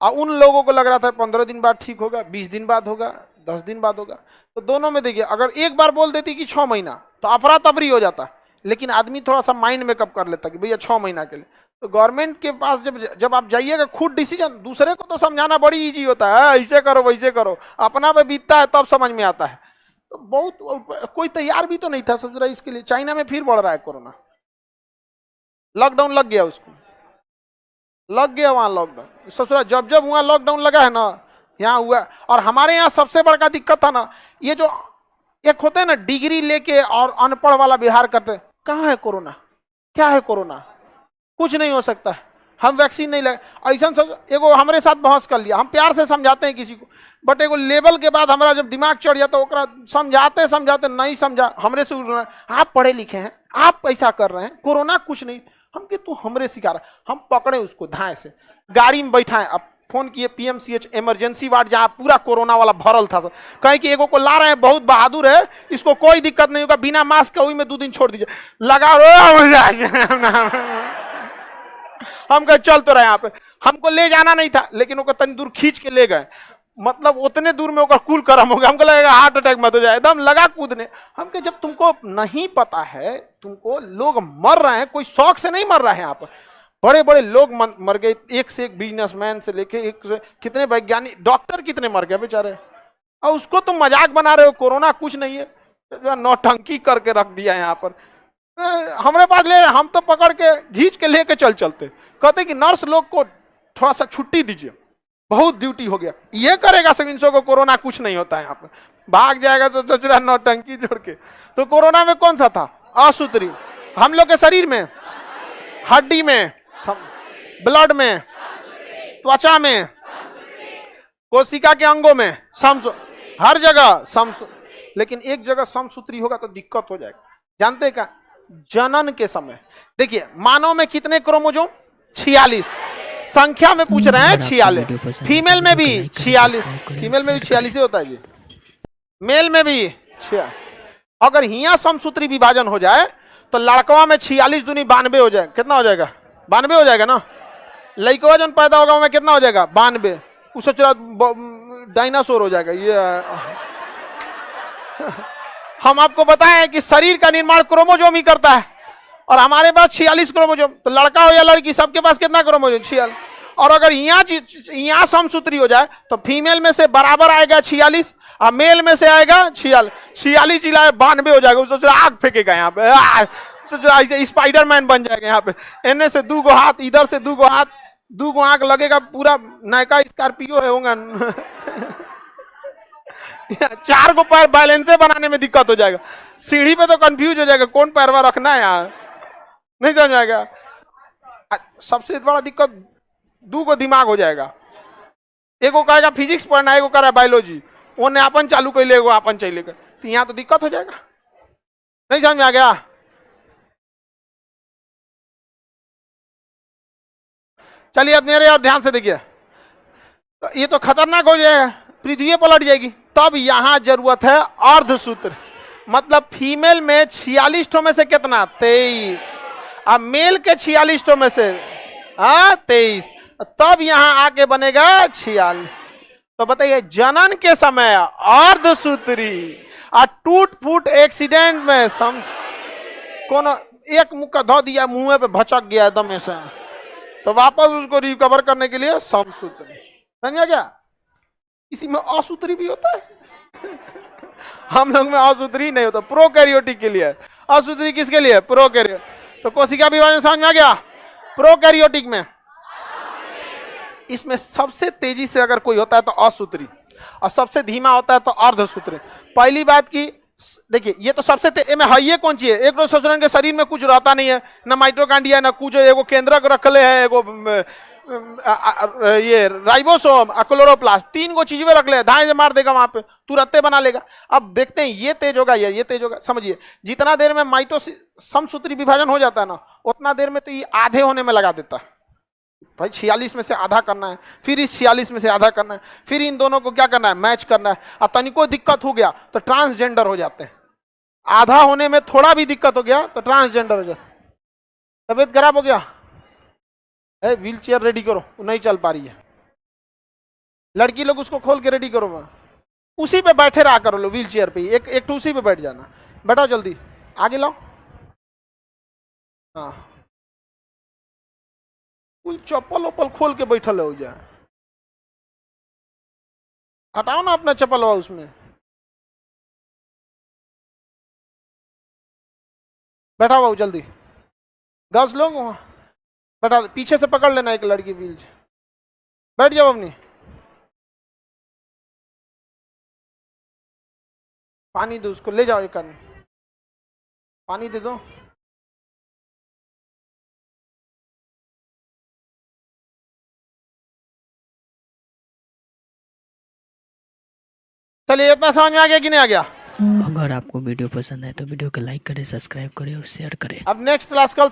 और उन लोगों को लग रहा था 15 दिन बाद ठीक होगा, 20 दिन बाद होगा, 10 दिन बाद होगा। तो दोनों में देखिए, अगर एक बार बोल देती कि 6 महीना तो अफरा तफरी हो जाता, लेकिन आदमी थोड़ा सा माइंड मेकअप कर लेता कि भैया 6 महीना के लिए। तो गवर्नमेंट के पास जब आप जाइएगा खुद डिसीजन, दूसरे को तो समझाना बड़ी इजी होता है, ऐसे करो वैसे करो, अपना पे बीतता है तब समझ में आता है। तो बहुत कोई तैयार भी तो नहीं था सोच रहा इसके लिए। चाइना में फिर बढ़ रहा है कोरोना, लॉकडाउन लग गया, उसको लग गया वहां लॉकडाउन। सोच रहा जब जब वहां लॉकडाउन लगा है ना, यहाँ हुआ। और हमारे यहाँ सबसे बड़ा दिक्कत था ना, ये जो एक होता है ना डिग्री लेके और अनपढ़ वाला व्यवहार करते, कहाँ है कोरोना? क्या है कोरोना? कुछ नहीं हो सकता है। हम वैक्सीन नहीं लगे। ऐसा सब एगो हमारे साथ बहस कर लिया, हम प्यार से समझाते हैं किसी को, बट एगो लेवल के बाद हमारा जब दिमाग चढ़ जाता है ओकरा समझाते समझाते नहीं समझा, हमरे से आप पढ़े लिखे हैं, आप ऐसा कर रहे हैं, कोरोना कुछ नहीं। हम कि तू हमरे सिखा रहा, हम पकड़े उसको धाए से, गाड़ी में बैठा है, अब फोन किए पीएमसीएच इमरजेंसी वार्ड जहां पूरा कोरोना वाला भरल था, कहीं कि एगो को ला रहे हैं, बहुत बहादुर है, इसको कोई दिक्कत नहीं होगा, बिना मास्क के वही में 2 दिन छोड़ दीजिए, लगा हम कहे चल तो रहे यहाँ पे, हमको ले जाना नहीं था, लेकिन वो तनी दूर खींच के ले गए, मतलब उतने दूर में कुल करम हो गया, हमको लगेगा हार्ट अटैक मत हो जाए, एकदम लगा कूदने। हम कहे जब तुमको नहीं पता है, तुमको लोग मर रहे हैं, कोई शौक से नहीं मर रहे हैं, यहाँ पर बड़े बड़े लोग मर गए, एक से एक बिजनेसमैन से लेके एक से कितने वैज्ञानिक, डॉक्टर कितने मर गए बेचारे, और उसको तुम मजाक बना रहे हो, कोरोना कुछ नहीं है, नौटंकी करके रख दिया यहाँ पर। हमारे पास ले, हम तो पकड़ के घींच के लेके चलते, कहते कि नर्स लोग को थोड़ा सा छुट्टी दीजिए, बहुत ड्यूटी हो गया, ये करेगा सब, इनसों को कोरोना कुछ नहीं होता है, यहाँ पे भाग जाएगा तो चचुरा नौटंकी जोड़ के। तो कोरोना में कौन सा था? असूत्री, हम लोग के शरीर में, हड्डी में, ब्लड में, त्वचा में, कोशिका के अंगों में, हर जगह लेकिन एक जगह समसूत्री होगा तो दिक्कत हो जाएगा। जानते क्या? जनन के समय देखिए, मानव में कितने क्रोमोजोम? 46, संख्या में पूछ रहे हैं 46, फीमेल में भी 46, फीमेल में भी 46 ही होता है जी, मेल में भी 46। अगर हिया समसूत्री विभाजन हो जाए तो लड़कवा में 46 दूनी 92 हो जाए, कितना हो जाएगा? 92 हो जाएगा ना। लड़कवा जब पैदा होगा उसमें कितना हो जाएगा? 92, उससे चला डायनासोर हो जाएगा ये। हम आपको बताएं कि शरीर का निर्माण क्रोमोजोम ही करता है, और हमारे पास 46 क्रोमोजोम, तो लड़का हो या लड़की सबके पास कितना क्रोमोजोम? 46। और अगर यहाँ समसूत्री हो जाए तो फीमेल में से बराबर आएगा 46, और मेल में से आएगा 46, 46 चिल्लाए 92 हो जाएगा, उससे आग फेंकेगा यहाँ पे, स्पाइडरमैन बन जाएगा यहाँ पे, इन्हें से 2 हाथ, इधर से 2 हाथ, 2 आंख लगेगा, पूरा नयका स्कॉर्पियो है होगा। 4 को पैर बैलेंसे बनाने में दिक्कत हो जाएगा, सीढ़ी पे तो कंफ्यूज हो जाएगा कौन पैरवा रखना है यार, नहीं समझ आएगा। सबसे बड़ा दिक्कत 2 को दिमाग हो जाएगा, एक को कहेगा फिजिक्स पढ़ना है, एक को कह रहा है बायोलॉजी, उन्हें अपन चालू कर लेगा, अपन चलेगा, तो यहाँ तो दिक्कत हो जाएगा। नहीं समझ में आ गया? चलिए अब मेरे और ध्यान से देखिए, तो ये तो खतरनाक हो जाएगा, पृथ्वी पलट जाएगी। तब यहां जरूरत है अर्धसूत्र, मतलब फीमेल में 46 ठो में से कितना? 23, अब मेल के 46 ठो में से 23, तब यहां आके बनेगा 46। तो बताइए, जनन के समय अर्धसूत्री और टूट फूट एक्सीडेंट में कौन एक मुक्का धो दिया, मुंह पे भचक गया एकदम ऐसे, तो वापस उसको रिकवर करने के लिए समसूत्री। समझा क्या? किसी में असूत्री भी होता है। हम लोग में असूत्री नहीं होता, प्रोकैरियोटिक के लिए। असूत्री किसके लिए? प्रोकैरियोट। तो कोशिका विभाजन समझ में आ गया? प्रोकैरियोटिक में इसमें सबसे तेजी से अगर कोई होता है तो असूत्री, और सबसे धीमा होता है तो अर्धसूत्री। पहली बात की देखिए, ये तो सबसे में है, ये कौन सी है? एक ससुरन के शरीर में कुछ रहता नहीं है, ना माइटोकांड्रिया ना कुछ, एगो केंद्रक रखले है, एगो ये राइबोसोम, क्लोरोप्लास्ट, 3 गो चीजें रख ले, धाए मार देगा वहां पे, तुरंत बना लेगा। अब देखते हैं ये तेज होगा या ये तेज होगा। समझिए, जितना देर में समसूत्री विभाजन हो जाता है ना, उतना देर में तो ये आधे होने में लगा देता है। भाई 46 में से आधा करना है, फिर इस 46 में से आधा करना है, फिर इन दोनों को क्या करना है? मैच करना है। और तनिको दिक्कत हो गया तो ट्रांसजेंडर हो जाते हैं। आधा होने में थोड़ा भी दिक्कत हो गया तो ट्रांसजेंडर हो जाता है। तबीयत खराब हो गया, व्हील चेयर रेडी करो, नहीं चल पा रही है, लड़की लोग उसको खोल के रेडी करो, उसी पे बैठे रहा करो लो, व्हील चेयर पे एक तो उसी पे बैठ जाना। बैठाओ जल्दी, आगे लाओ। हाँ, चप्पल वप्पल खोल के बैठल हो जाए, हटाओ ना अपना चप्पल हुआ उसमें, बैठा हुआ जल्दी, गर्ल्स लोग बैठा, पीछे से पकड़ लेना एक लड़की, व्हील बैठ जाओ अपनी। पानी दो उसको, ले जाओ एक आदमी, पानी दे दो। चलिए इतना समझ में आ गया कि नहीं आ गया? अगर आपको वीडियो पसंद आए तो वीडियो को लाइक करें, सब्सक्राइब करें और शेयर करें। अब नेक्स्ट क्लास कल